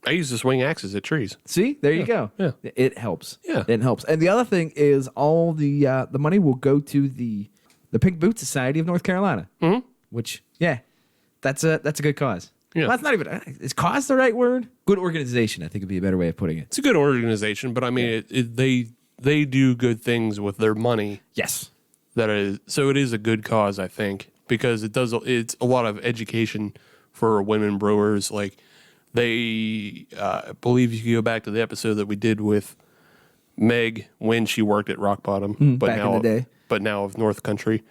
I used to swing axes at trees. See, there you go. Yeah. It helps. Yeah. It helps. And the other thing is all the money will go to the the Pink Boot Society of North Carolina. Mm-hmm. Which, yeah, that's a good cause. Yeah. Well, that's not even, is cause the right word? Good organization, I think would be a better way of putting it. It's a good organization, but I mean, they do good things with their money. Yes. So it is a good cause, I think, because it's a lot of education for women brewers. Like I believe you can go back to the episode that we did with Meg when she worked at Rock Bottom, back in the day. but now of North Country,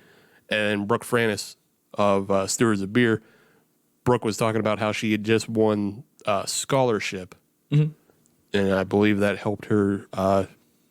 and Brooke Franis of Stewards of Beer. Brooke was talking about how she had just won a scholarship, and I believe that helped her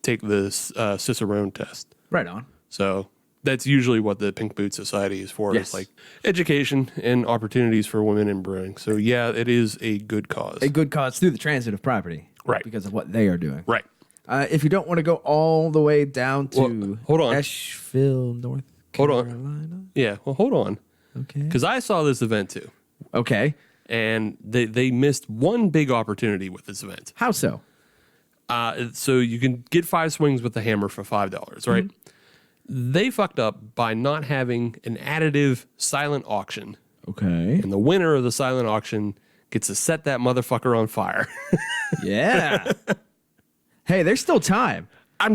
take the Cicerone test. Right on. So that's usually what the Pink Boot Society is for. Yes. It's like education and opportunities for women in brewing. So yeah, it is a good cause. A good cause through the transit of property. Right. Because of what they are doing. Right. If you don't want to go all the way down to hold on. Asheville, North Hold Carolina. on. Yeah, well, hold on. Okay. Because I saw this event too. Okay. And they missed one big opportunity with this event. How so? So you can get 5 swings with the hammer for $5, right? They fucked up by not having an additive silent auction. Okay. And the winner of the silent auction gets to set that motherfucker on fire. Yeah. Hey, there's still time. I'm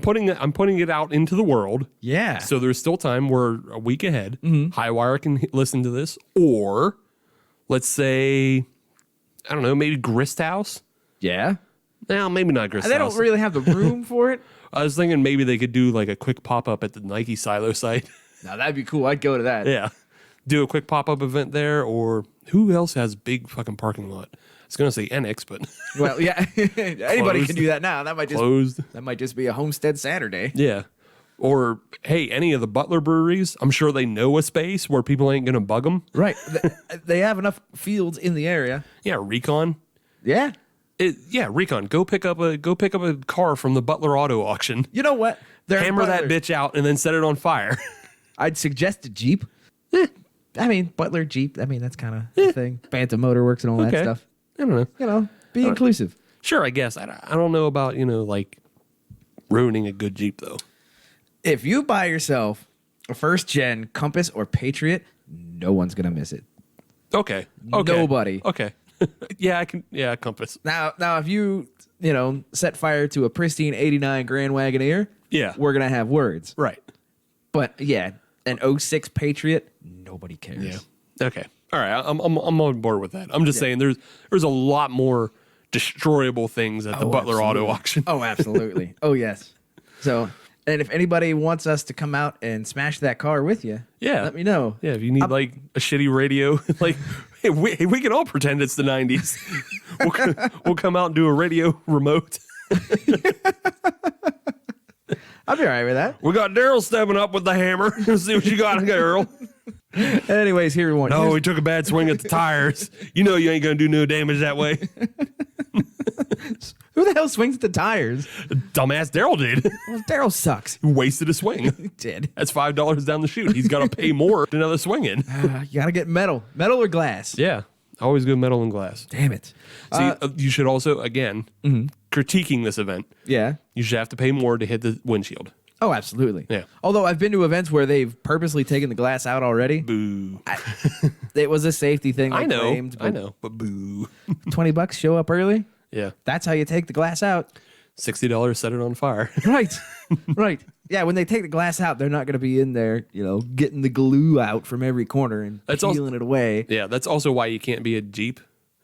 putting it out into the world. Yeah. So there's still time. We're a week ahead. Highwire can listen to this, or let's say, I don't know, maybe Grist House. Yeah. No, maybe not Grist They House. don't really have the room for it. I was thinking maybe they could do like a quick pop up at the Nike Silo site. Now that'd be cool. I'd go to that. Yeah, do a quick pop up event there, or who else has big fucking parking lot? I was gonna say Enix, but Well, yeah. Anybody Closed. can do that now. That might just be a Homestead Saturday. yeah. Or hey, any of the Butler breweries, I'm sure they know a space where people ain't gonna bug them. Right. They have enough fields in the area. Yeah, Recon. Yeah. Recon. Go pick up a car from the Butler Auto Auction. You know what? Hammer that bitch out and then set it on fire. I'd suggest a Jeep. I mean, Butler Jeep. I mean, that's kind of the thing. Bantam Motorworks and all that stuff. I don't know. Be inclusive. Sure, I guess. I don't know about, like ruining a good Jeep though. If you buy yourself a first gen Compass or Patriot, no one's gonna miss it. Okay. Nobody. Okay. Yeah, I can. Yeah, Compass. Now, if you set fire to a pristine '89 Grand Wagoneer, Yeah. we're gonna have words. Right. But yeah, an '06 Patriot, nobody cares. Yeah. Okay. All right. I'm on board with that. I'm just saying there's a lot more destroyable things at the Butler Auto Auction. Oh, absolutely. Oh, yes. So, and if anybody wants us to come out and smash that car with you, Yeah. let me know. Yeah, if you need like a shitty radio, like hey, we can all pretend it's the 90s. We'll come out and do a radio remote. I'll be all right with that. We got Daryl stepping up with the hammer. Let's see what you got, Daryl. Anyways, here we want. No, he took a bad swing at the tires. You know you ain't gonna do no damage that way. Who the hell swings at the tires? Dumbass Daryl did. Well, Daryl sucks. He wasted a swing. He did. That's $5 down the chute. He's got to pay more than another swing in. You gotta get metal or glass. Yeah, always good metal and glass. Damn it. See, you should also, again, critiquing this event, Yeah. you should have to pay more to hit the windshield. Oh, absolutely. Yeah. Although I've been to events where they've purposely taken the glass out already. Boo. It was a safety thing. I know, claimed, I know, but boo. $20, show up early. Yeah. That's how you take the glass out. $60, set it on fire. Right. Right. Yeah, when they take the glass out, they're not going to be in there, getting the glue out from every corner and peeling it away. Yeah, that's also why you can't be a Jeep.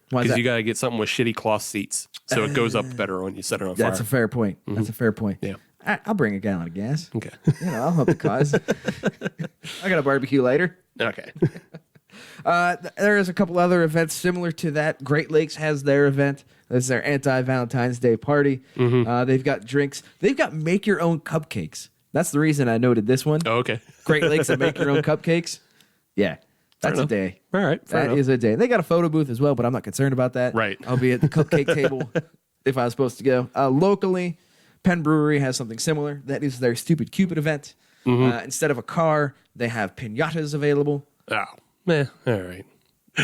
Why is Because that? you got to get something with shitty cloth seats. So it goes up better when you set it on fire. That's a fair point. That's a fair point. Yeah. I'll bring a gallon of gas. Okay. I'll help the cause. I got a barbecue later. Okay. There is a couple other events similar to that. Great Lakes has their event. This is their anti-Valentine's Day party. They've got drinks. They've got make-your-own cupcakes. That's the reason I noted this one. Oh, okay. Great Lakes that make your own cupcakes. Yeah, that's a enough. day. All right. Fair That enough. is a day. They got a photo booth as well, but I'm not concerned about that. Right. I'll be at the cupcake table if I was supposed to go. Locally, Penn Brewery has something similar. That is their Stupid Cupid event. Instead of a car, they have piñatas available. Oh, all right.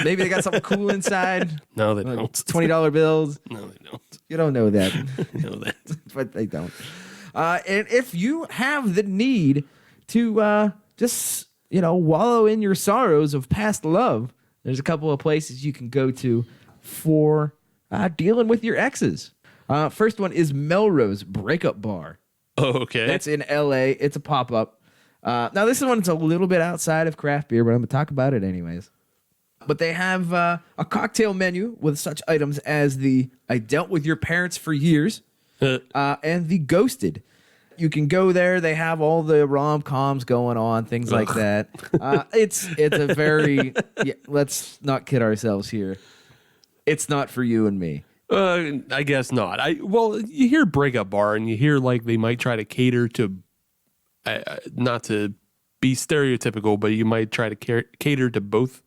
Maybe they got something cool inside. No, they don't. $20 bills. No, they don't. You don't know that, You know that. but they don't. And if you have the need to just, wallow in your sorrows of past love, there's a couple of places you can go to for dealing with your exes. First one is Melrose Breakup Bar. Oh, okay. That's in LA. It's a pop-up. Now, this one's a little bit outside of craft beer, but I'm going to talk about it anyways. But they have a cocktail menu with such items as the I Dealt With Your Parents for Years and the Ghosted. You can go there. They have all the rom-coms going on, things like that. It's a very... let's not kid ourselves here. It's not for you and me. I guess not. Well, you hear breakup bar and you hear like they might try to cater to, not to be stereotypical, but you might try to cater to both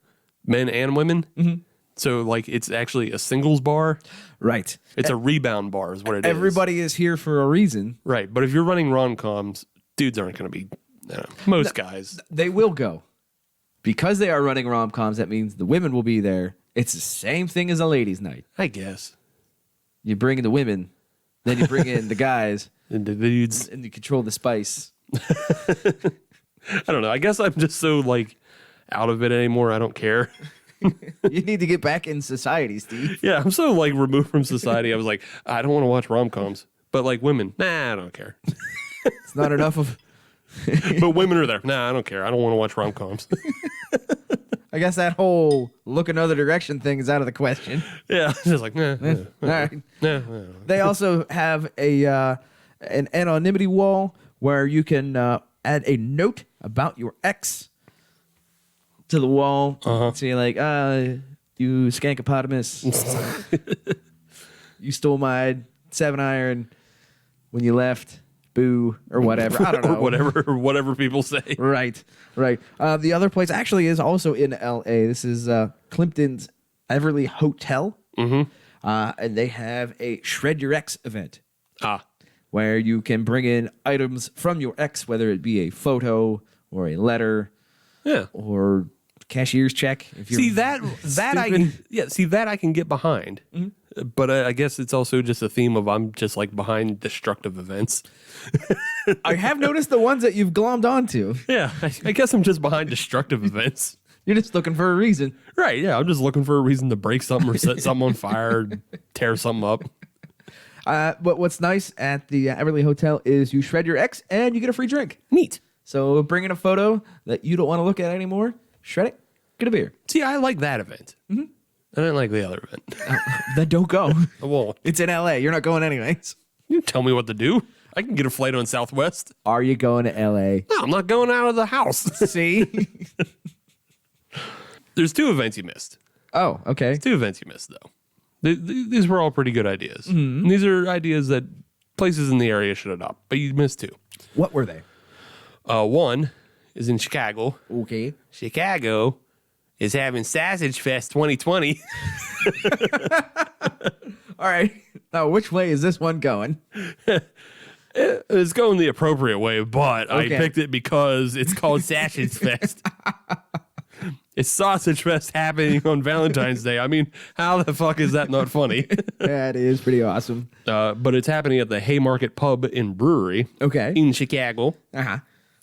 men and women. Mm-hmm. So like it's actually a singles bar. Right. It's a rebound bar is what it is. Everybody is here for a reason. Right. But if you're running rom-coms, dudes aren't going to be, most guys. They will go. Because they are running rom-coms, that means the women will be there. It's the same thing as a ladies' night. I guess. You bring in the women, then you bring in the guys. And the dudes. And you control the spice. I don't know. I guess I'm just so like out of it anymore. I don't care. You need to get back in society, Steve. Yeah, I'm so like removed from society. I was like, I don't want to watch rom-coms. But like women, nah, I don't care. It's not enough of... But women are there. Nah, I don't care. I don't want to watch rom-coms. I guess that whole look another direction thing is out of the question. Yeah, just like, nah. All right. Nah. They also have an anonymity wall where you can add a note about your ex to the wall. So you're like, you skankopotamus. You stole my 7-iron when you left. Boo, or whatever. I don't know. or whatever people say. Right. The other place actually is also in L.A. This is Climpton's Everly Hotel. Mm-hmm. And they have a Shred Your Ex event. Where you can bring in items from your ex, whether it be a photo or a letter. Yeah. Or cashier's check. If you're that I can get behind. Mm-hmm. But I guess it's also just a theme of I'm just like behind destructive events. I have noticed the ones that you've glommed onto. Yeah, I guess I'm just behind destructive events. You're just looking for a reason. Right, yeah, I'm just looking for a reason to break something or set something on fire, tear something up. But what's nice at the Everly Hotel is you shred your ex and you get a free drink. Neat. So bring in a photo that you don't want to look at anymore, shred it, get a beer. See, I like that event. Mm-hmm. I didn't like the other event. Then don't go. I won't. It's in LA. You're not going anyways. You tell me what to do. I can get a flight on Southwest. Are you going to LA? No, I'm not going out of the house. See? There's 2 events you missed. Oh, okay. There's 2 events you missed, though. These were all pretty good ideas. Mm-hmm. And these are ideas that places in the area should adopt, but you missed 2. What were they? One is in Chicago. Okay. Chicago is having Sausage Fest 2020. All right. Now, which way is this one going? It's going the appropriate way, but I picked it because it's called Sausage Fest. It's Sausage Fest happening on Valentine's Day. I mean, how the fuck is that not funny? That is pretty awesome. But it's happening at the Haymarket Pub and Brewery. Okay. In Chicago. Uh-huh.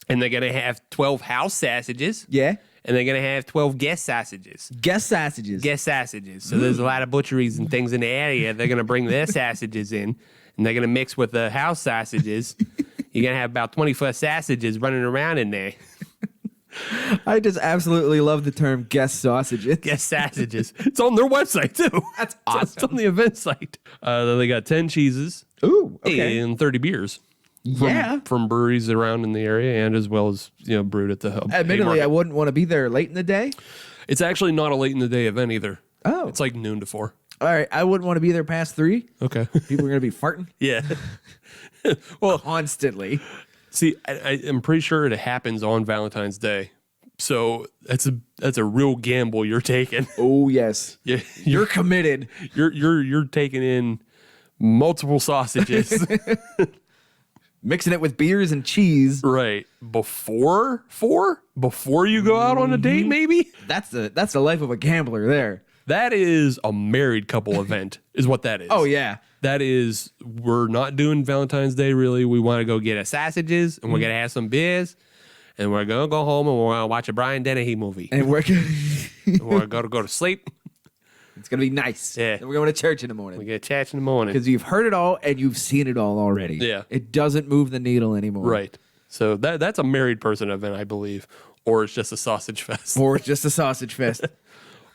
And they're going to have 12 house sausages. Yeah. And they're going to have 12 guest sausages. Guest sausages. Guest sausages. So there's a lot of butcheries and things in the area. They're going to bring their sausages in, and they're going to mix with the house sausages. You're going to have about 24 sausages running around in there. I just absolutely love the term guest sausages. Guest sausages. It's on their website, too. That's awesome. It's on the event site. Then they got 10 cheeses. Ooh, okay. And 30 beers. From breweries around in the area, and as well as brewed at the hub. Admittedly, I wouldn't want to be there late in the day. It's actually not a late in the day event either. Oh, it's like noon to 4. All right, I wouldn't want to be there past 3. Okay, people are gonna be farting. Yeah, well, constantly. See, I'm pretty sure it happens on Valentine's Day, so that's a real gamble you're taking. Oh yes, you're committed. You're taking in multiple sausages. Mixing it with beers and cheese. Right. Before you go out on a date, maybe? That's the life of a gambler there. That is a married couple event, is what that is. Oh, yeah. That is, we're not doing Valentine's Day, really. We want to go get our sausages, and we're going to have some beers, and we're gonna go home and we're gonna watch a Brian Dennehy movie. And we're We're gonna go to sleep. it's gonna be nice. Yeah. And we're going to church in the We morning get church in the morning. because you've heard it all and you've seen it all already. Yeah. It doesn't move the needle anymore. Right. So that's a married person event, I believe, or it's just a sausage fest, Or it's just a sausage fest.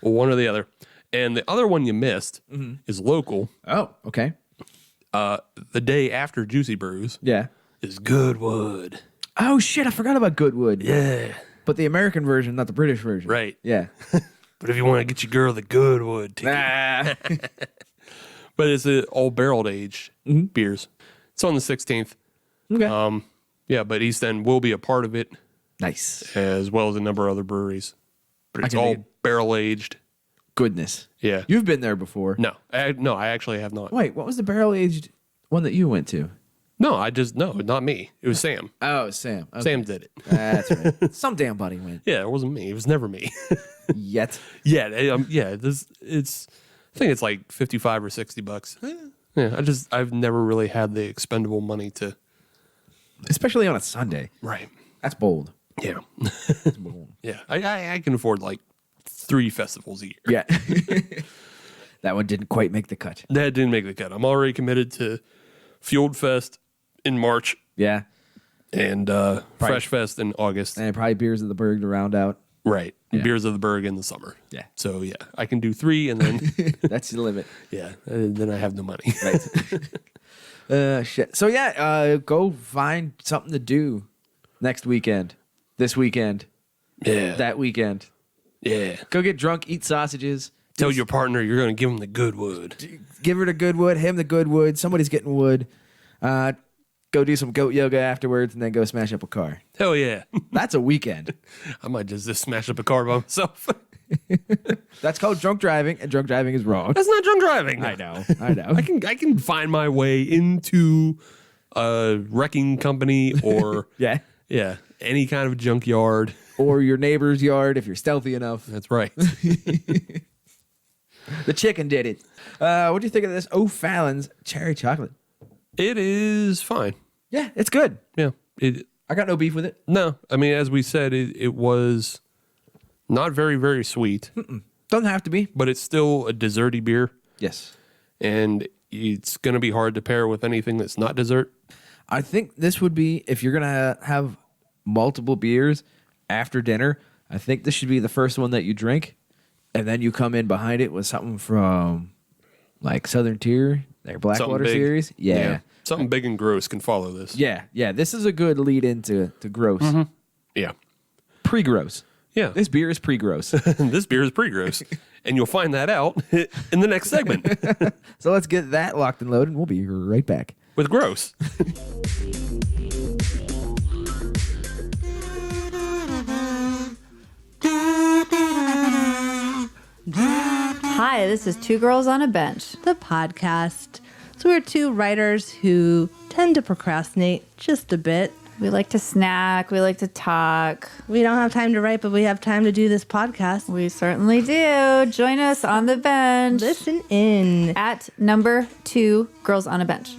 one or the other. And the other one you missed is local. Oh, okay. The day after Juicy Brews Yeah. is Goodwood. Oh shit! I forgot about Goodwood. Yeah. But the American version, not the British version. Right. Yeah. But if you want to get your girl the Goodwood ticket. Ah. But it's all barrel aged beers. It's on the 16th. Okay. Yeah, but East End will be a part of it, Nice. as well as a number of other breweries. But it's can all dig it. barrel aged. Goodness. Yeah. You've been there before. No, I actually have not. Wait, what was the barrel aged one that you went to? No, not me. It was Sam. Oh, Sam. Okay. Sam did it. That's right. Some damn buddy went. Yeah, it wasn't me. It was never me. Yet. Yeah, it's. I think it's like $55 or $60. Yeah, I've never really had the expendable money to. Especially on a Sunday. Right. That's bold. Yeah. That's bold. Yeah. I can afford like 3 festivals a year. Yeah. That one didn't quite make the cut. That didn't make the cut. I'm already committed to Fueled Fest in March Yeah. and Fresh Fest in August. And probably Beers of the Berg to round out. Right. Yeah. Beers of the Berg in the summer. Yeah. So yeah, I can do 3 and then That's the limit. yeah, and then I have no money. Right. Shit. So yeah, go find something to do next weekend, this weekend, Yeah. that weekend. Yeah. Go get drunk, eat sausages. Tell your partner you're going to give him the good wood. Give her the good wood, him the good wood. Somebody's getting wood. Go do some goat yoga afterwards, and then go smash up a car. Hell yeah. That's a weekend. I might just smash up a car by myself. That's called drunk driving, and drunk driving is wrong. That's not drunk driving. I know. I can find my way into a wrecking company or Yeah. any kind of junkyard. Or your neighbor's yard if you're stealthy enough. That's right. The chicken did it. What do you think of this O'Fallon's cherry chocolate? It is fine. Yeah, it's good. Yeah. I got no beef with it. No, I mean, as we said, it was not very, very sweet, Doesn't have to be. but it's still a desserty beer, Yes. and it's going to be hard to pair with anything that's not dessert. I think this would be, if you're going to have multiple beers after dinner, I think this should be the first one that you drink. And then you come in behind it with something from like Southern Tier, their Blackwater big. series. Yeah. Something big and gross can follow this. Yeah. This is a good lead into gross. Yeah. Pre-gross. Yeah. This beer is pre-gross. This beer is pretty gross. And you'll find that out in the next segment So let's get that locked and loaded, and we'll be right back. with gross. Hi, this is Two Girls on a Bench. The podcast. So we're 2 writers who tend to procrastinate just a bit. We like to snack, we like to talk. We don't have time to write, but we have time to do this podcast. We certainly do. Join us on the bench Listen in. at number 2 Girls on a Bench.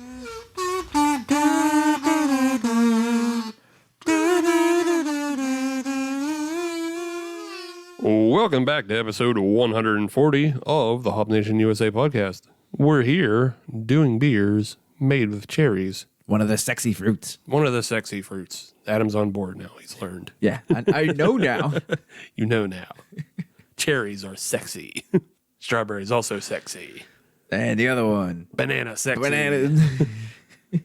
Welcome back to episode 140 of the Hop Nation USA podcast. We're here doing beers made with cherries. One of the sexy fruits. One of the sexy fruits. Adam's on board now. He's learned. Yeah, I know now. You know now. Cherries are sexy. Strawberries also sexy. And the other one. Banana sexy. Bananas.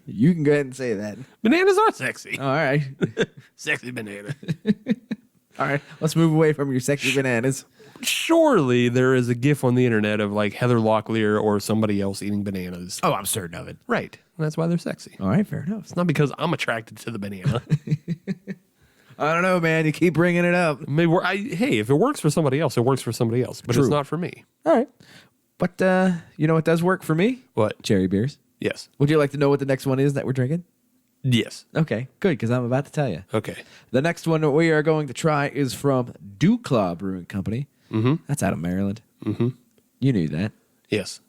You can go ahead and say that. Bananas are sexy. All right. Sexy banana. All right. Let's move away from your sexy bananas. Surely there is a gif on the internet of like Heather Locklear or somebody else eating bananas. Oh, I'm certain of it. Right. That's why they're sexy. All right, fair enough. It's not because I'm attracted to the banana. I don't know, man. You keep bringing it up. Maybe hey, if it works for somebody else, it works for somebody else. But True. it's not for me. All right. But you know what does work for me? What? Cherry beers. Yes. Would you like to know what the next one is that we're drinking? Yes. Okay, good, because I'm about to tell you. Okay. The next one that we are going to try is from Duclaw Brewing Company. Mm-hmm. That's out of Maryland. Mm-hmm. You knew that. Yes.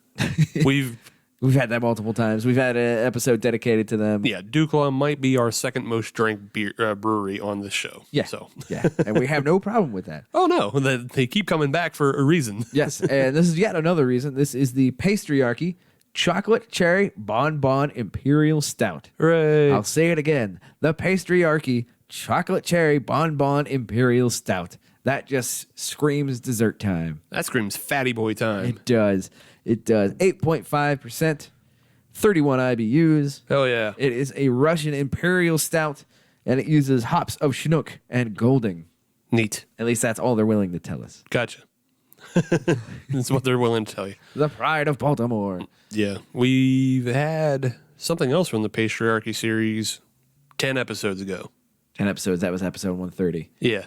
We've We've had that multiple times. We've had an episode dedicated to them. Yeah, Duclaw might be our second most drank beer brewery on this show. Yeah. So. Yeah. And we have no problem with that. Oh, no. They keep coming back for a reason. Yes. And this is yet another reason. This is the PastryArchy Chocolate Cherry Bonbon Imperial Stout. Hooray. I'll say it again. The PastryArchy Chocolate Cherry Bonbon Imperial Stout. That just screams dessert time. That screams fatty boy time. It does. It does. 8.5%, 31 IBUs. Hell yeah. It is a Russian Imperial Stout, and it uses hops of Chinook and Golding. Neat. At least that's all they're willing to tell us. Gotcha. That's what they're willing to tell you. The pride of Baltimore. Yeah. We've had something else from the PastryArchy series 10 episodes ago. 10 episodes. That was episode 130. Yeah.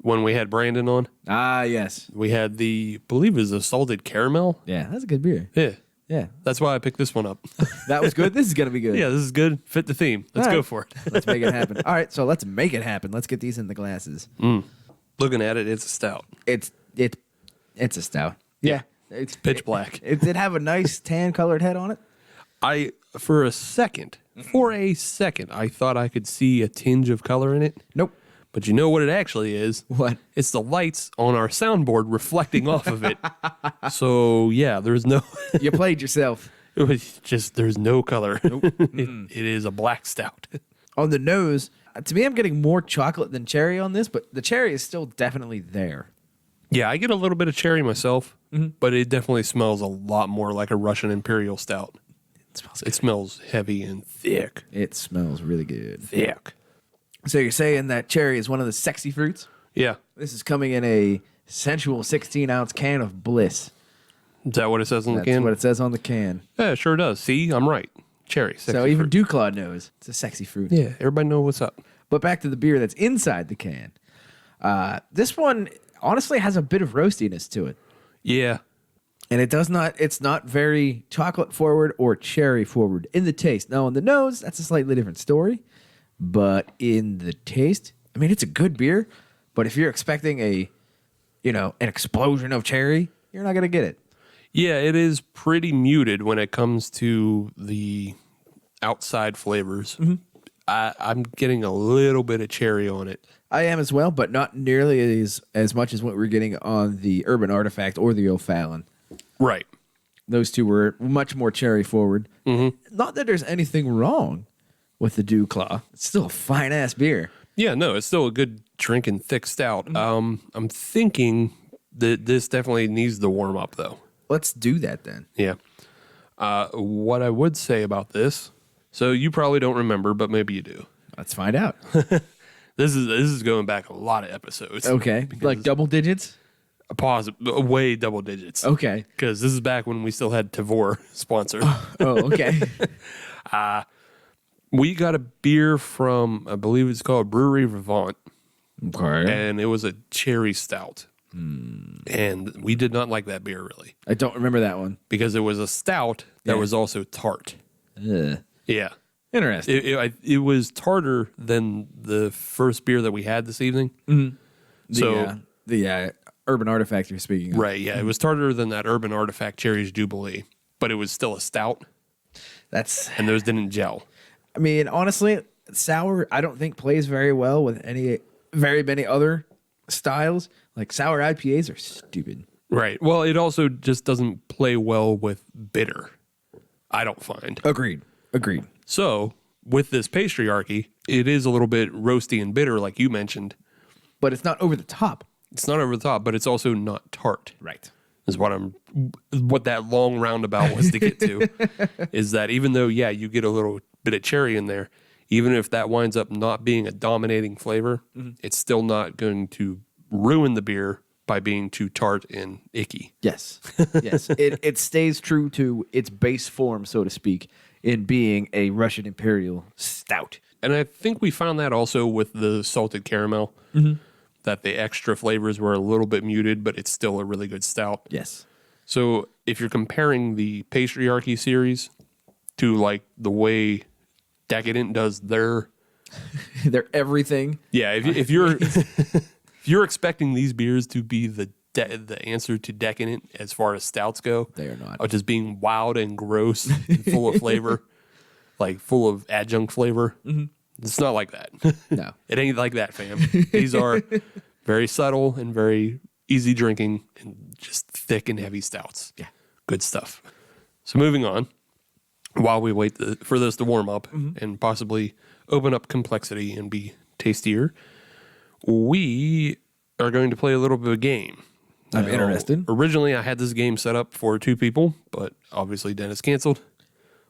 When we had Brandon on, Ah, yes. we had I believe it was the salted caramel. Yeah, that's a good beer. Yeah. Yeah. That's why I picked this one up. That was good. This is going to be good. Yeah, this is good. Fit the theme. Let's All go right. for it. Let's make it happen. All right, so let's make it happen. Let's get these in the glasses. Looking at it, it's a stout. It's a stout. Yeah. It's Pitch black. Did it have a nice tan colored head on it? For a second, I thought I could see a tinge of color in it. Nope. But you know what it actually is? What? It's the lights on our soundboard reflecting off of it. So, yeah, there's no... You played yourself. It was just, there's no color. It is a black stout. On the nose, to me, I'm getting more chocolate than cherry on this, but the cherry is still definitely there. Yeah, I get a little bit of cherry myself, but it definitely smells a lot more like a Russian Imperial Stout. It smells heavy and thick. It smells really good. Thick. So you're saying that cherry is one of the sexy fruits? Yeah. This is coming in a sensual 16-ounce can of bliss. Is that what it says on the That's can? what it says on the can. Yeah, it sure does. See, I'm right. Cherry. Sexy So even fruit. Duclaw knows it's a sexy fruit. Yeah, everybody know what's up. But back to the beer that's inside the can. This one honestly has a bit of roastiness to it. Yeah. And it's not very chocolate forward or cherry forward in the taste. Now on the nose, that's a slightly different story. But in the taste, I mean, it's a good beer. But if you're expecting an explosion of cherry, you're not going to get it. Yeah, it is pretty muted when it comes to the outside flavors. I'm getting a little bit of cherry on it. I am as well, but not nearly as much as what we're getting on the Urban Artifact or the O'Fallon. Right. Those two were much more cherry forward. Not that there's anything wrong with the Duclaw. It's still a fine ass beer. Yeah, no, it's still a good drinking thick stout. I'm thinking that this definitely needs to warm up though. Let's do that then. Yeah. What I would say about this, so you probably don't remember, but maybe you do. Let's find out. This is going back a lot of episodes. Okay. Like double digits? A pause, way double digits. Okay. Because this is back when we still had Tavor sponsor. Oh, okay. We got a beer from, I believe it's called Brewery Vivant, Okay. and it was a cherry stout. And we did not like that beer really I don't remember that one. because it was a stout that Yeah. was also tart. Ugh. Yeah. Interesting. It was tarter than the first beer that we had this evening. The Urban Artifact you're speaking of. Right, yeah. It was tarter than that Urban Artifact Cherries Jubilee, but it was still a stout, and those didn't gel. I mean, honestly, sour I don't think plays very well with very many other styles. Like sour IPAs are stupid. Right. Well, it also just doesn't play well with bitter, I don't find. Agreed. So, with this PastryArchy, it is a little bit roasty and bitter, like you mentioned. But it's not over the top. It's not over the top, but it's also not tart. Right. Is what that long roundabout was to get to. Is that even though, yeah, you get a little bit of cherry in there, even if that winds up not being a dominating flavor, it's still not going to ruin the beer by being too tart and icky. Yes. Yes. It stays true to its base form, so to speak, in being a Russian Imperial Stout. And I think we found that also with the salted caramel, that the extra flavors were a little bit muted, but it's still a really good stout. Yes. So if you're comparing the PastryArchy series to like the way Decadent does their... They're everything. Yeah, if you're if you're expecting these beers to be the the answer to decadent as far as stouts go. They are not. Of just being wild and gross and full of flavor, like full of adjunct flavor. Mm-hmm. It's not like that. No. It ain't like that, fam. These are very subtle and very easy drinking and just thick and heavy stouts. Yeah. Good stuff. So moving on, while we wait for this to warm up and possibly open up complexity and be tastier, we are going to play a little bit of a game. I'm interested. Originally, I had this game set up for 2 people, but obviously Dennis canceled.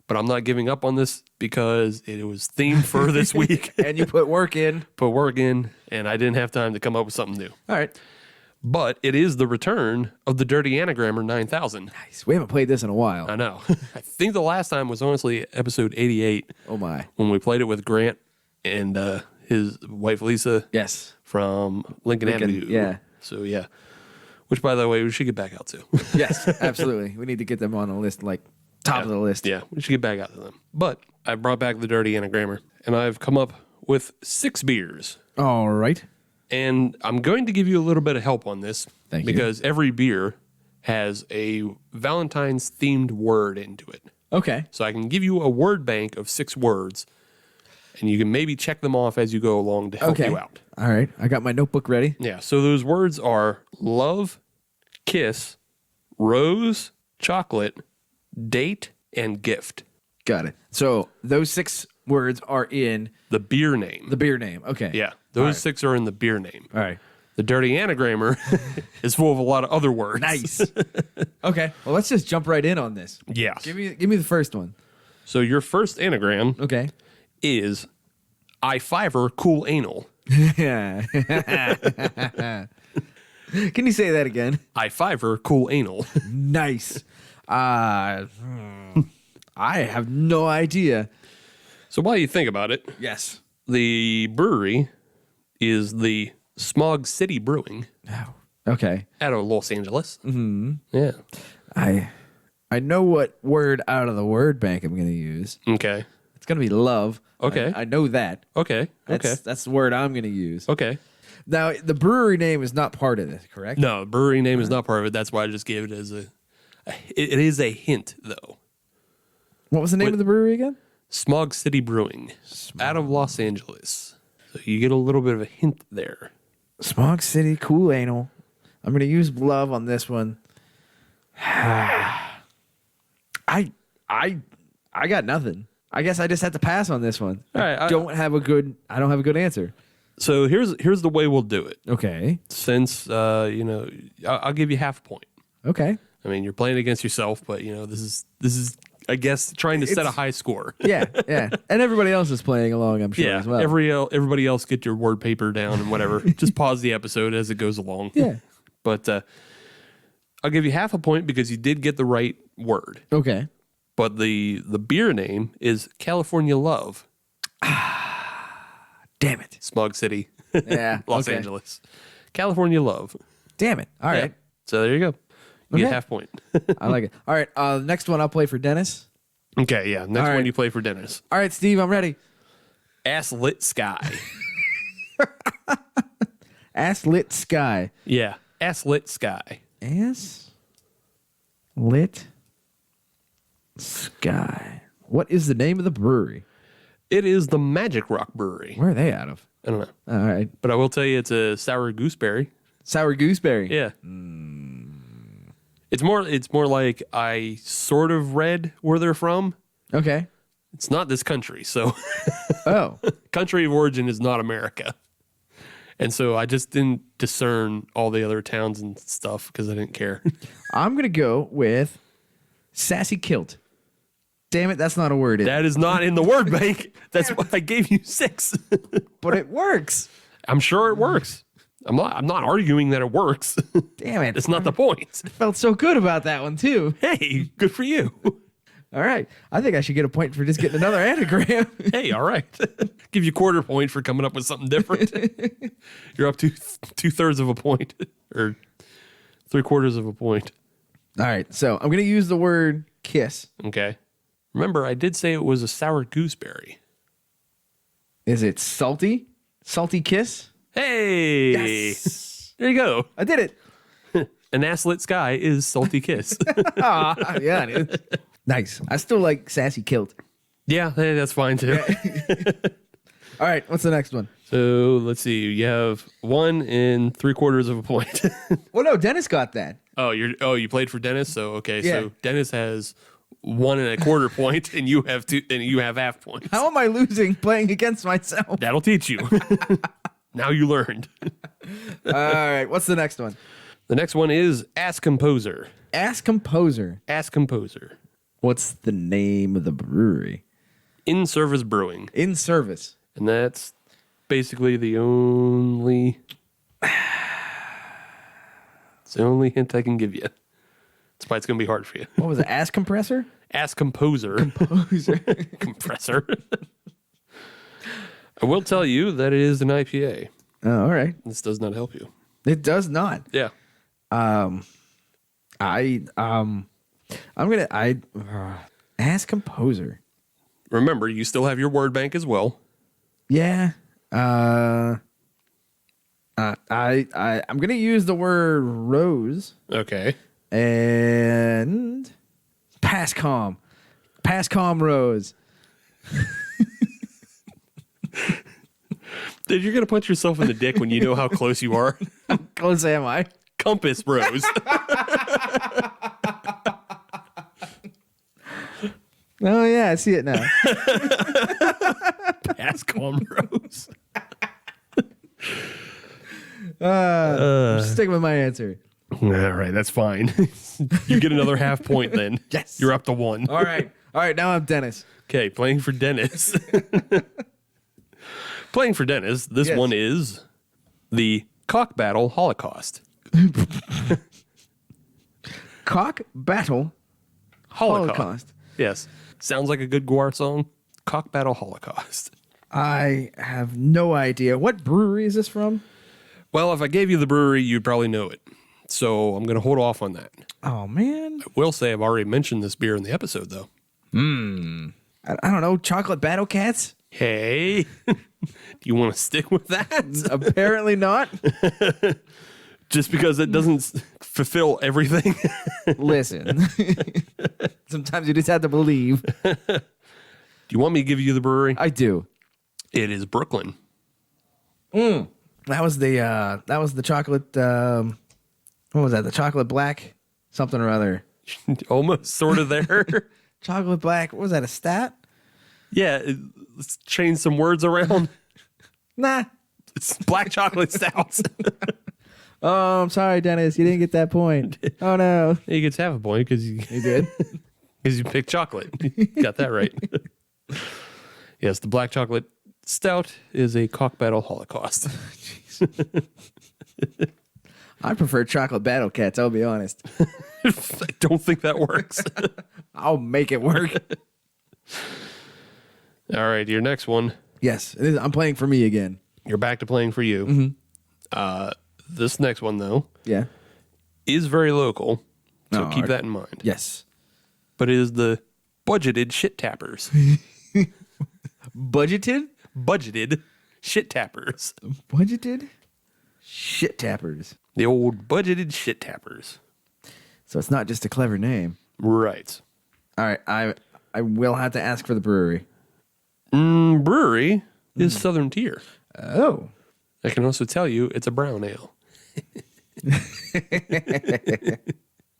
But I'm not giving up on this because it was themed for this week. And you put work in. Put work in, and I didn't have time to come up with something new. All right. But it is the return of the Dirty Anagrammer 9000. Nice. We haven't played this in a while. I know. I think the last time was honestly episode 88. Oh, my. When we played it with Grant and his wife Lisa. Yes. From Lincoln Avenue. Yeah. So, yeah. Which, by the way, we should get back out to. Yes, absolutely. We need to get them on the list, like top of the list. Yeah, we should get back out to them. But I brought back the Dirty Anagrammer, and I've come up with 6 beers. All right. And I'm going to give you a little bit of help on this. Thank you. Because every beer has a Valentine's themed word into it. Okay. So I can give you a word bank of 6 words, and you can maybe check them off as you go along to help you out. All right. I got my notebook ready. Yeah, so those words are love, kiss, rose, chocolate, date, and gift. Got it. So those 6 words are in The beer name. the beer name. Okay. Yeah, those 6 are in the beer name. All right. The Dirty Anagrammer is full of a lot of other words. Nice. Okay. Well, let's just jump right in on this. Yes. Give me the first one. So your first anagram Okay. is I-5er cool anal. Yeah. Can you say that again? I-5er cool anal. Nice. I have no idea. So while you think about it, Yes. the brewery is the Smog City Brewing Oh. Okay. out of Los Angeles. Mm-hmm. Yeah. I know what word out of the word bank I'm going to use. Okay. It's going to be love. Okay. I know that. Okay. That's the word I'm going to use. Okay. Now, the brewery name is not part of this, correct? No, brewery name is not part of it. That's why I just gave it as it is a hint, though. What was the name of the brewery again? Smog City Brewing out of Los Angeles. So you get a little bit of a hint there. Smog City, cool anal. I'm going to use love on this one. I got nothing. I guess I just have to pass on this one. All right, I don't have a good answer. So here's the way we'll do it. Okay. Since I'll give you half a point. Okay. I mean, you're playing against yourself, but this is I guess trying to set a high score. Yeah, yeah. And everybody else is playing along, I'm sure, Yeah, as well. everybody else get your word paper down and whatever. Just pause the episode as it goes along. Yeah. But I'll give you half a point because you did get the right word. Okay. But the beer name is California Love. Damn it. Smog City. Yeah. Los okay. Angeles. California Love. Damn it. All right. Yeah. So there you go. You Okay. get half point. I like it. All right. Next one I'll play for Dennis. Okay, yeah. Next All one right. you play for Dennis. All right, Steve, I'm ready. Ass Lit Sky. Ass lit sky. Yeah. Ass Lit Sky. Ass lit sky. What is the name of the brewery? It is the Magic Rock Brewery. Where are they out of? I don't know. All right. But I will tell you it's a sour gooseberry. Sour gooseberry. Yeah. It's more like I sort of read where they're from. Okay. It's not this country, so Oh. country of origin is not America. And so I just didn't discern all the other towns and stuff because I didn't care. I'm going to go with sassy kilt. Damn it, that's not a word. That is not in the word bank. That's why I gave you 6. But it works. I'm sure it works. I'm not arguing that it works. Damn it. It's not the point. Felt so good about that one, too. Hey, good for you. All right. I think I should get a point for just getting another anagram. Hey, all right. Give you quarter point for coming up with something different. You're up to 2/3 of a point or 3/4 of a point. All right. So I'm going to use the word kiss. Okay. Remember, I did say it was a sour gooseberry. Is it salty? Salty kiss? Hey. Yes. There you go. I did it. An ass-lit sky is Salty Kiss. Yeah, it is. Nice. I still like Sassy Kilt. Yeah, hey, that's fine too. All right, what's the next one? So let's see. You have 1 3/4 of a point. Well, no, Dennis got that. You played for Dennis. So okay, Yeah. so Dennis has 1 1/4 point, and you have 2, and you have half points. How am I losing playing against myself? That'll teach you. Now you learned. All right, what's the next one? The next one is Ass Composer. Ask Composer. Ass Composer. What's the name of the brewery? In Service Brewing. In Service. And that's basically the only hint I can give you. That's why it's going to be hard for you. What was it? Ask Compressor? Ass Composer. Compressor. I will tell you that it is an IPA. Oh, all right. This does not help you. It does not. Yeah. I'm gonna Ask Composer. Remember, you still have your word bank as well. Yeah. I'm gonna use the word rose Okay. and Passcom. Passcom rose. Dude, you're going to punch yourself in the dick when you know how close you are. Close am I? Compass Rose. Oh yeah, I see it now. Passcom Rose. I'm sticking with my answer. All right, that's fine. You get another half point then. Yes. You're up to 1. All right. Now I'm Dennis. Okay, playing for Dennis. Playing for Dennis, this Yes. one is the Cock Battle Holocaust. Cock Battle Holocaust. Yes. Sounds like a good Guar song. Cock Battle Holocaust. I have no idea. What brewery is this from? Well, if I gave you the brewery, you'd probably know it. So I'm going to hold off on that. Oh man, I will say I've already mentioned this beer in the episode, though. I don't know. Chocolate Battle Cats? Hey, do you want to stick with that? Apparently not. Just because it doesn't fulfill everything? Listen, sometimes you just have to believe. Do you want me to give you the brewery? I do. It is Brooklyn. That was the chocolate. What was that? The chocolate black something or other. Almost sort of there. Chocolate black. What was that? A stat? Yeah, let's change some words around. Nah. It's black chocolate stouts. Oh, I'm sorry, Dennis. You didn't get that point. Oh no. He gets half a point because you did. because you picked chocolate. Got that right. Yes, the black chocolate stout is a Cock Battle Holocaust. I prefer chocolate battle cats. I'll be honest. I don't think that works. I'll make it work. All right, your next one. Yes, it is. I'm playing for me again. You're back to playing for you. This next one, though, Yeah. is very local, so Oh, keep that in mind. Yes. But it is the budgeted shit tappers. Budgeted? Budgeted shit tappers. Budgeted? Shit tappers. The old budgeted shit tappers. So it's not just a clever name. Right. All right. I will have to ask for the brewery. Brewery is Southern Tier. Oh. I can also tell you it's a brown ale.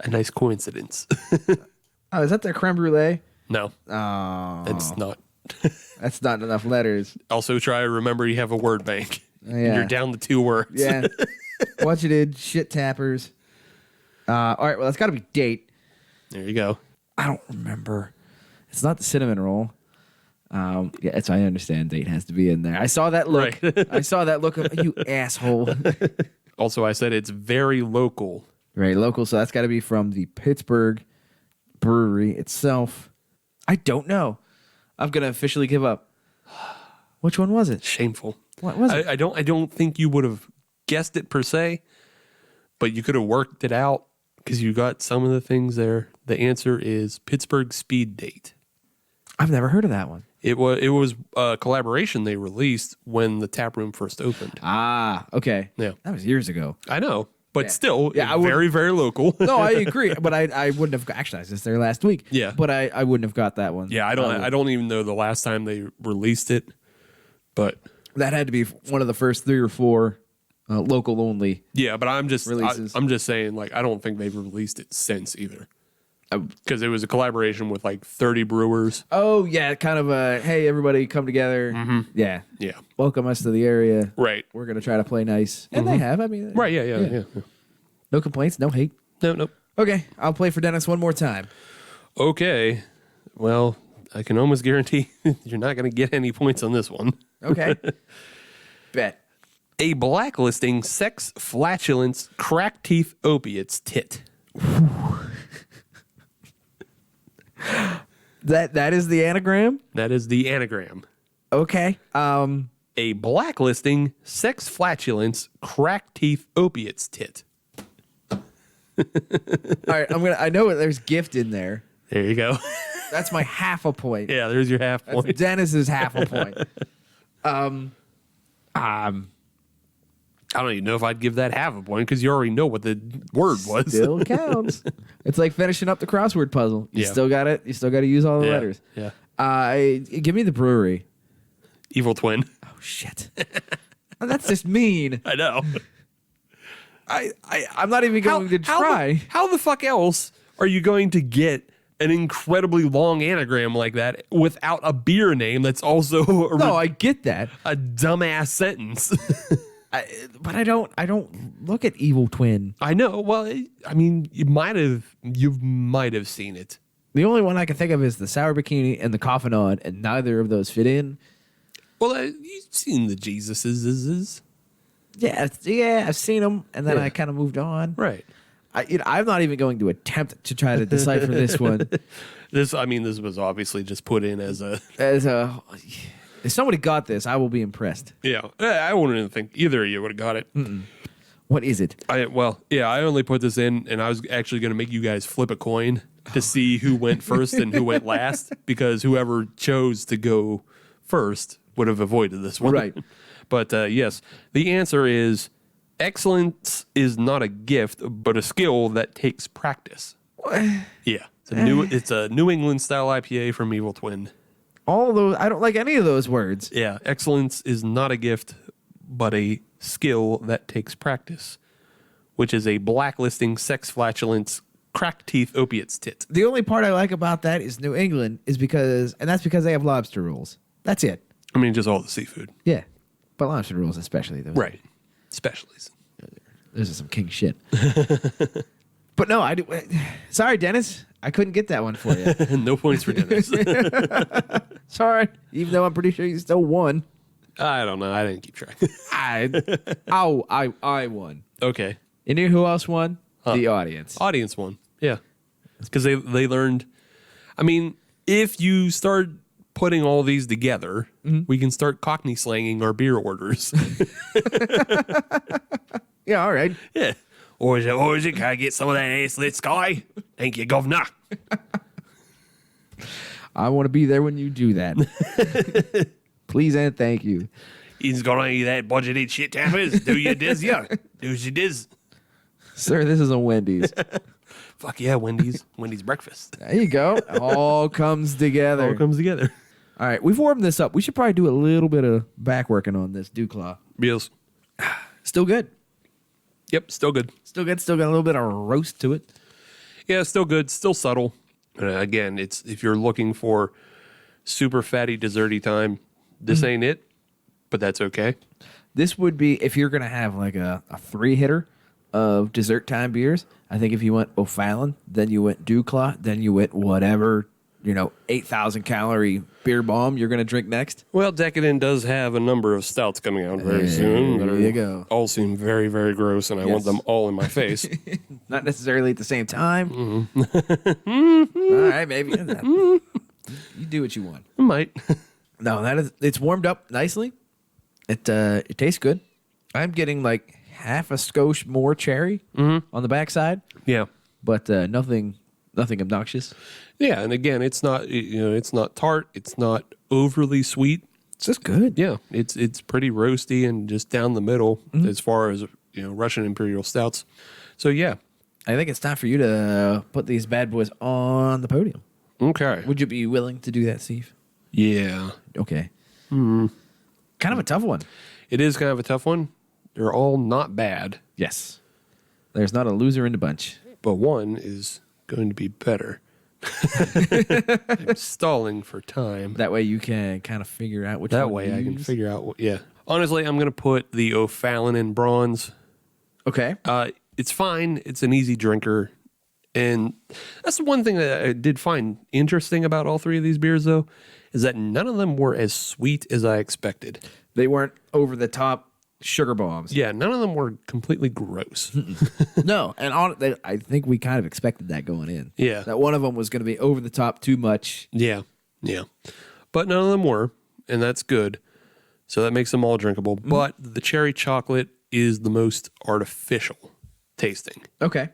A nice coincidence. Oh, is that their creme brulee? No, Oh. it's not. That's not enough letters. Also, try to remember you have a word bank. Yeah. You're down to 2 words. Yeah. Budgeted shit tappers. All right. Well, it's got to be date. There you go. I don't remember. It's not the cinnamon roll. Yeah, it's, I understand date has to be in there. I saw that look. Right. I saw that look of you asshole. Also, I said it's very local. Right, local. So that's got to be from the Pittsburgh brewery itself. I don't know. I'm gonna officially give up. Which one was it? Shameful. What was it? I don't think you would have guessed it per se, but you could have worked it out because you got some of the things there. The answer is Pittsburgh Speed Date. I've never heard of that one. It was a collaboration they released when the tap room first opened. Ah, okay. Yeah. That was years ago. I know. but still, Yeah, I would- very, very local. No, I agree, but I wouldn't have. Actually, I was just there last week. Yeah. but I wouldn't have got that one. Yeah, I don't even know the last time they released it, but That had to be one of the first 3 or 4 local only. yeah, but I'm just Releases. I'm just saying, like, I don't think they've released it since either, because it was a collaboration with like 30 brewers. Oh yeah, kind of a hey everybody come together. Yeah, Yeah, welcome us to the area. right, We're gonna try to play nice, and they have. I mean, right, yeah. No complaints, no hate. No. Okay, I'll play for Dennis one more time. Okay, well, I can almost guarantee you're not going to get any points on this one. Okay, bet. A blacklisting sex flatulence crack teeth opiates tit. That is the anagram. That is the anagram. Okay. A blacklisting sex flatulence crack teeth opiates tit. All right. I know there's gift in there. There you go. That's my half a point. Yeah, there's your half That's point. Dennis's half a point. I don't even know if I'd give that half a point because you already know what the word was. Still counts. It's like finishing up the crossword puzzle. You Yeah. still got it. You still got to use all the Yeah, letters. yeah. Give me the brewery. Evil twin. Oh shit. That's just mean. I know. I'm not even going to try. How the fuck else are you going to get an incredibly long anagram like that without a beer name that's also No, I get that. a dumbass sentence? But I don't look at Evil Twin. I know. Well, I mean, you might have seen it. The only one I can think of is the Sour Bikini and the Coffin On, and neither of those fit in. Well, you've seen the Jesuses. Yeah, I've seen them, and then Yeah. I kind of moved on. Right. I'm not even going to attempt to try to decipher this one. This was obviously just put in as a. If somebody got this, I will be impressed. Yeah, I wouldn't even think either of you would have got it. What is it? I only put this in, and I was actually going to make you guys flip a coin to see who went first and who went last, because whoever chose to go first would have avoided this one. Right. But yes, the answer is excellence is not a gift, but a skill that takes practice. Yeah, it's a New England style IPA from Evil Twin. All those, I don't like any of those words. Yeah, excellence is not a gift, but a skill that takes practice, which is a blacklisting sex flatulence crack teeth opiates tit. The only part I like about that is New England is because they have lobster rolls. That's it. I mean, just all the seafood. Yeah. But lobster rolls especially, though. Right. Specialties. This is some king shit. But no, I do. Sorry, Dennis. I couldn't get that one for you. No points for Dennis. Sorry. Even though I'm pretty sure you still won. I don't know. I didn't keep track. I won. Okay. And you know who else won? The audience. Audience won. Yeah. Because they learned. I mean, if you start putting all these together, we can start Cockney slanging our beer orders. Yeah, all right. Yeah. Or is it? Can I get some of that ass-lit sky? Thank you, governor. I want to be there when you do that. Please and thank you. He's got any of that budgeted shit tappers. Do you diz, yeah. Do you diz. Sir, this is a Wendy's. Fuck yeah, Wendy's. Wendy's breakfast. There you go. All comes together. All comes together. All right, we've warmed this up. We should probably do a little bit of back working on this Duclaw. Yes. Still good. Yep, still good. Still good. Still got a little bit of roast to it. Yeah, still good. Still subtle. Again, it's if you're looking for super fatty, desserty time, this ain't it, but that's okay. This would be, if you're going to have like a 3-hitter of dessert time beers, I think if you went O'Fallon, then you went Duclaw, then you went whatever, 8,000 calorie beer bomb you're going to drink next. Well, Decadent does have a number of stouts coming out very soon. There you go. All seem very, very gross, and I want them all in my face. Not necessarily at the same time. All right, maybe. You do what you want. I might. No, it's warmed up nicely. It tastes good. I'm getting like half a skosh more cherry on the backside, Yeah. but nothing obnoxious. Yeah, and again, it's not it's not tart, it's not overly sweet. It's just good. Yeah, it's pretty roasty and just down the middle as far as Russian Imperial Stouts. So yeah. I think it's time for you to put these bad boys on the podium. Okay. Would you be willing to do that, Steve? Yeah. Okay. Kind of a tough one. It is kind of a tough one. They're all not bad, Yes. There's not a loser in the bunch. but one is going to be better. I'm stalling for time. That way you can kind of figure out which That one way to I can use. figure out yeah. Honestly, I'm going to put the O'Fallon in bronze. Okay. It's fine. It's an easy drinker. And that's the one thing that I did find interesting about all three of these beers, though, is that none of them were as sweet as I expected. They weren't over the top sugar bombs. Yeah, none of them were completely gross. No, and I think we kind of expected that going in. Yeah. That one of them was going to be over the top too much. Yeah, yeah. But none of them were, and that's good. So that makes them all drinkable. But the cherry chocolate is the most artificial tasting. Okay.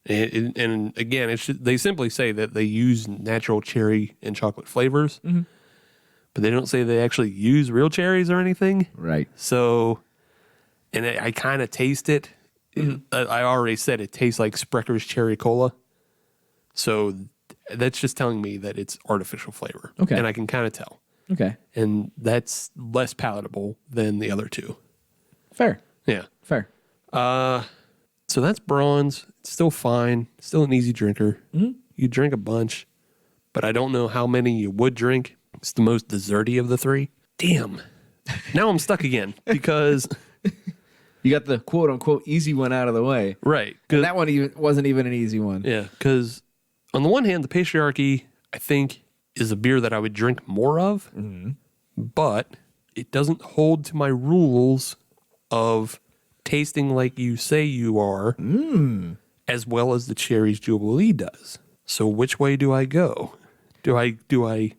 And again, they simply say that they use natural cherry and chocolate flavors, but they don't say they actually use real cherries or anything. Right. So, and I kind of taste it. I already said it tastes like Sprecker's Cherry Cola. So that's just telling me that it's artificial flavor. Okay. And I can kind of tell. Okay. And that's less palatable than the other two. Fair. Yeah. Fair. So that's bronze. It's still fine. Still an easy drinker. You drink a bunch, but I don't know how many you would drink. It's the most desserty of the three. Damn. Now I'm stuck again because You got the quote unquote easy one out of the way. right. And that one wasn't even an easy one. Yeah, because on the one hand, the PastryArchy, I think, is a beer that I would drink more of, but it doesn't hold to my rules of tasting like you say you are, as well as the Cherries Jubilee does. So which way do I go? Do I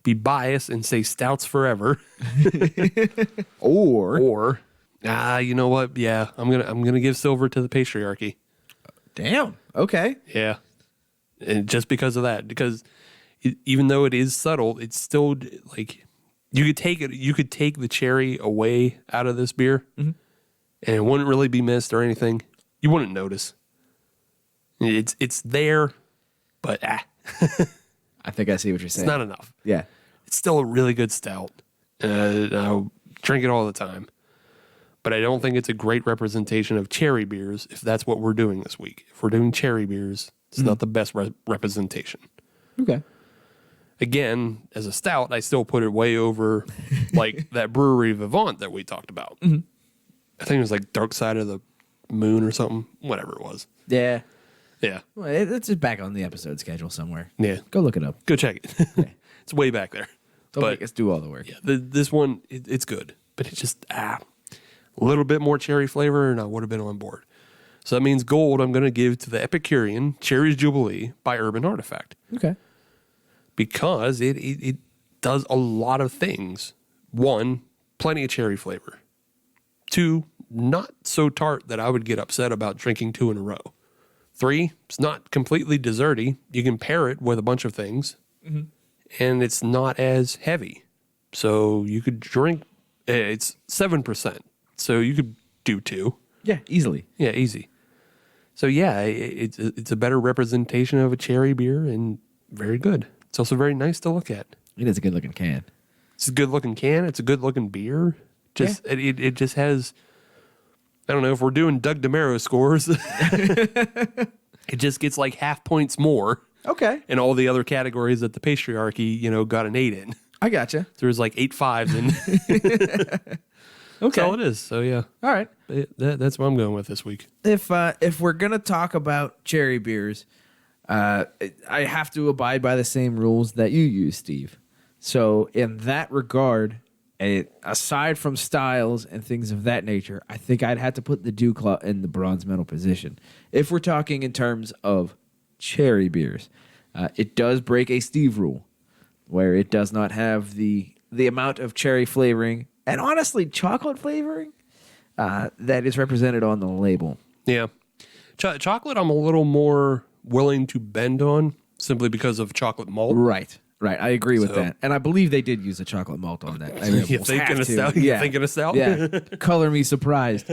be biased and say Stouts forever, or you know what? Yeah, I'm gonna give silver to the PastryArchy. Damn. Okay. Yeah, and just because of that, because even though it is subtle, it's still like you could take it. You could take the cherry away out of this beer, and it wouldn't really be missed or anything. You wouldn't notice. It's there, but I think I see what you're saying. it's not enough. Yeah. It's still a really good stout. I drink it all the time, but I don't think it's a great representation of cherry beers. If that's what we're doing this week, if we're doing cherry beers, it's not the best representation. Okay. Again, as a stout, I still put it way over like that brewery Vivant that we talked about. I think it was like Dark Side of the Moon or something, whatever it was. Yeah. Yeah. Well, it's just back on the episode schedule somewhere. Yeah. Go look it up. Go check it. It's way back there. Don't But make us do all the work. yeah, this one, it's good, but it's just a little bit more cherry flavor and I would have been on board. So that means gold I'm going to give to the Epicurean Cherries Jubilee by Urban Artifact. Okay. Because it does a lot of things. One, plenty of cherry flavor. Two, not so tart that I would get upset about drinking two in a row. Three, it's not completely desserty. You can pair it with a bunch of things. And it's not as heavy. So you could drink, it's 7%. So you could do two. Yeah, easily. Yeah, easy. So yeah, it's a better representation of a cherry beer and very good. It's also very nice to look at. It is a good looking can. It's a good looking can. It's a good looking beer. Just it just has. I don't know if we're doing Doug DeMero scores. It just gets like half points more Okay. in all the other categories that the PastryArchy, got an 8 in. I gotcha. There's like 8 5s in. Okay. That's all it is. So yeah, All right. that's what I'm going with this week. If we're gonna talk about cherry beers, I have to abide by the same rules that you use, Steve. So in that regard, aside from styles and things of that nature, I think I'd have to put the Duclaw in the bronze medal position. If we're talking in terms of cherry beers, it does break a Steve rule, where it does not have the amount of cherry flavoring and honestly chocolate flavoring that is represented on the label. Yeah, chocolate I'm a little more willing to bend on simply because of chocolate malt. Right. I agree with So- that. And I believe they did use a chocolate malt on that. I mean, You almost thinking have of to. stout? You thinking of stout? Yeah. Color me surprised.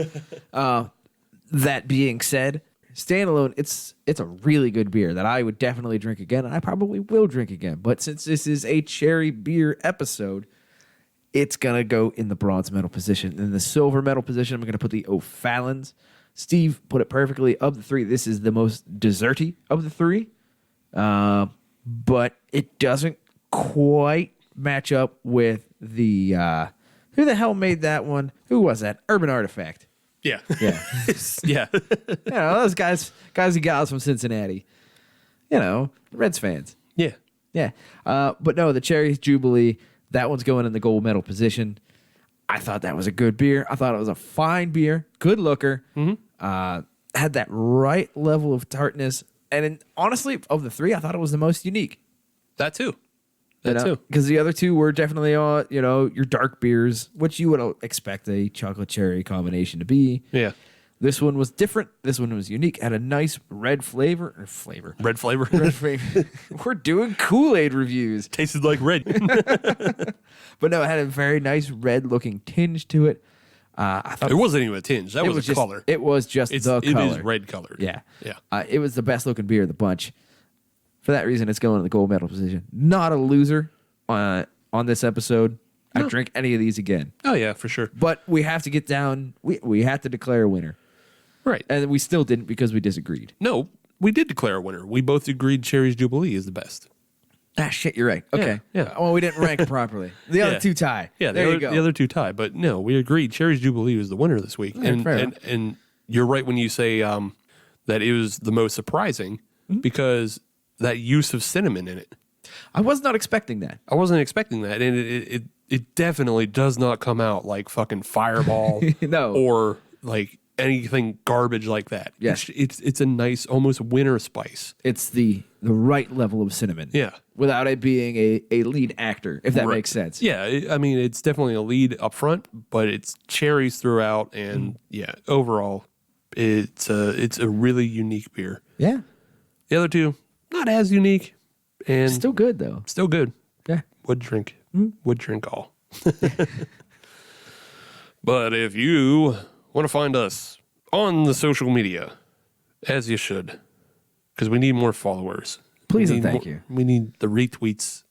That being said, standalone, it's a really good beer that I would definitely drink again, and I probably will drink again. But since this is a cherry beer episode, it's going to go in the bronze medal position. In the silver medal position, I'm going to put the O'Fallons. Steve put it perfectly. Of the three, this is the most desserty of the three. But it doesn't quite match up with the... who the hell made that one? Who was that? Urban Artifact. Yeah. Yeah. Yeah. Those guys and gals from Cincinnati. Reds fans. Yeah. Yeah. But no, the Cherries Jubilee, that one's going in the gold medal position. I thought that was a good beer. I thought it was a fine beer. Good looker. Mm-hmm. Had that right level of tartness. And honestly, of the three, I thought it was the most unique. That too. That too. Because the other two were definitely, your dark beers, which you would expect a chocolate cherry combination to be. Yeah. This one was different. This one was unique. Had a nice red flavor. Red flavor. Red flavor. We're doing Kool-Aid reviews. Tasted like red. But no, it had a very nice red-looking tinge to it. I thought it wasn't even a tinge. That was a just, color. It was just the color. It is red colored. Yeah. Yeah. It was the best-looking beer of the bunch. For that reason, it's going in the gold medal position. Not a loser on this episode. No. I'd drink any of these again. Oh, yeah, for sure. But we have to get down. We have to declare a winner. Right. And we still didn't because we disagreed. No, we did declare a winner. We both agreed Cherries Jubilee is the best. Ah, shit, you're right. Okay. Yeah. Well, we didn't rank properly. The other two tie. Yeah, there you go. The other two tie. But no, we agreed Cherries Jubilee was the winner this week. And you're right when you say that it was the most surprising because that use of cinnamon in it. I was not expecting that. I wasn't expecting that. And it definitely does not come out like fucking Fireball No. or like anything garbage like that. Yes. It's a nice, almost winter spice. It's the right level of cinnamon. Yeah. Without it being a lead actor, if that makes sense. Yeah, I mean, it's definitely a lead up front, but it's cherries throughout, and overall, it's a really unique beer. Yeah. The other two, not as unique, and Still good, though. still good. Yeah. Would drink all. But if you want to find us on the social media, as you should, because we need more followers. Please We and need thank more- you. We need the retweets.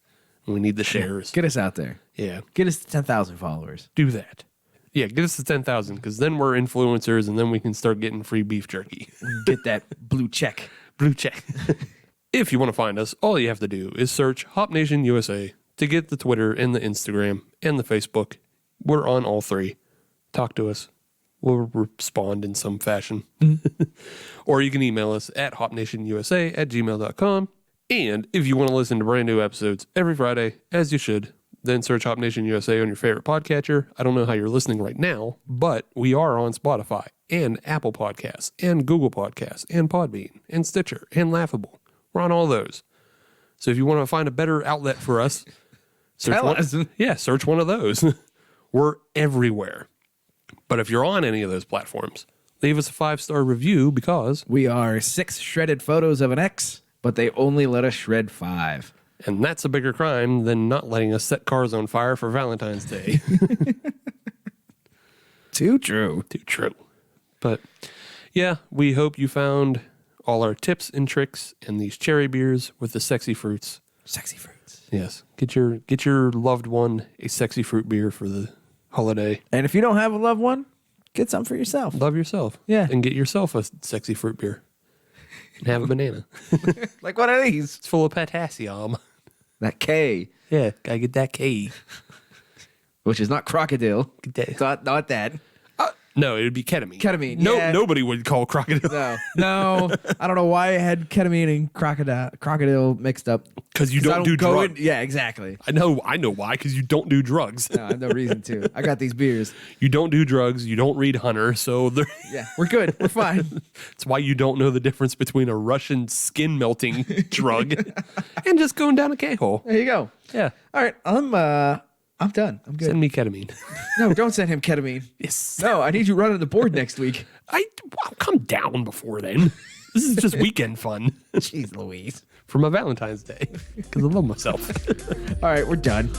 And we need the shares. Get us out there. Yeah, Get us to 10,000 followers. do that. Yeah, get us to 10,000 because then we're influencers and then we can start getting free beef jerky. Get that blue check. Blue check. If you want to find us, all you have to do is search Hop Nation USA to get the Twitter and the Instagram and the Facebook. We're on all three. Talk to us. We'll respond in some fashion. Or you can email us at hopnationusa@gmail.com. And if you want to listen to brand new episodes every Friday, as you should, then search Hop Nation USA on your favorite podcatcher. I don't know how you're listening right now, but we are on Spotify and Apple Podcasts and Google Podcasts and Podbean and Stitcher and Laughable. We're on all those. So if you want to find a better outlet for us, Tell us. search one of those. We're everywhere. But if you're on any of those platforms, leave us a 5-star review because... We are 6 shredded photos of an X, but they only let us shred 5. And that's a bigger crime than not letting us set cars on fire for Valentine's Day. Too true. Too true. But yeah, we hope you found all our tips and tricks in these cherry beers with the sexy fruits. Sexy fruits. Yes. Get your loved one a sexy fruit beer for the holiday. And if you don't have a loved one, get some for yourself. Love yourself. Yeah. And get yourself a sexy fruit beer. And have a banana. Like one of these. It's full of potassium. That K, Yeah, gotta get that K. which is not crocodile. Get that. Not that. No, it would be ketamine. Ketamine, No, yeah. nobody would call crocodile. No. I don't know why I had ketamine and crocodile mixed up. Because you 'Cause I don't do go drugs. in- yeah, exactly. I know why. Because you don't do drugs. No, I have no reason to. I got these beers. You don't do drugs. You don't read Hunter. So Yeah, we're good. We're fine. that's why you don't know the difference between a Russian skin melting drug and just going down a K-hole. There you go. Yeah. All right, I'm done. I'm good. Send me ketamine. No, don't send him ketamine. Yes. No, I need you running the board next week. I'll come down before then. This is just weekend fun Jeez Louise. for my Valentine's Day because I love myself. All right, we're done.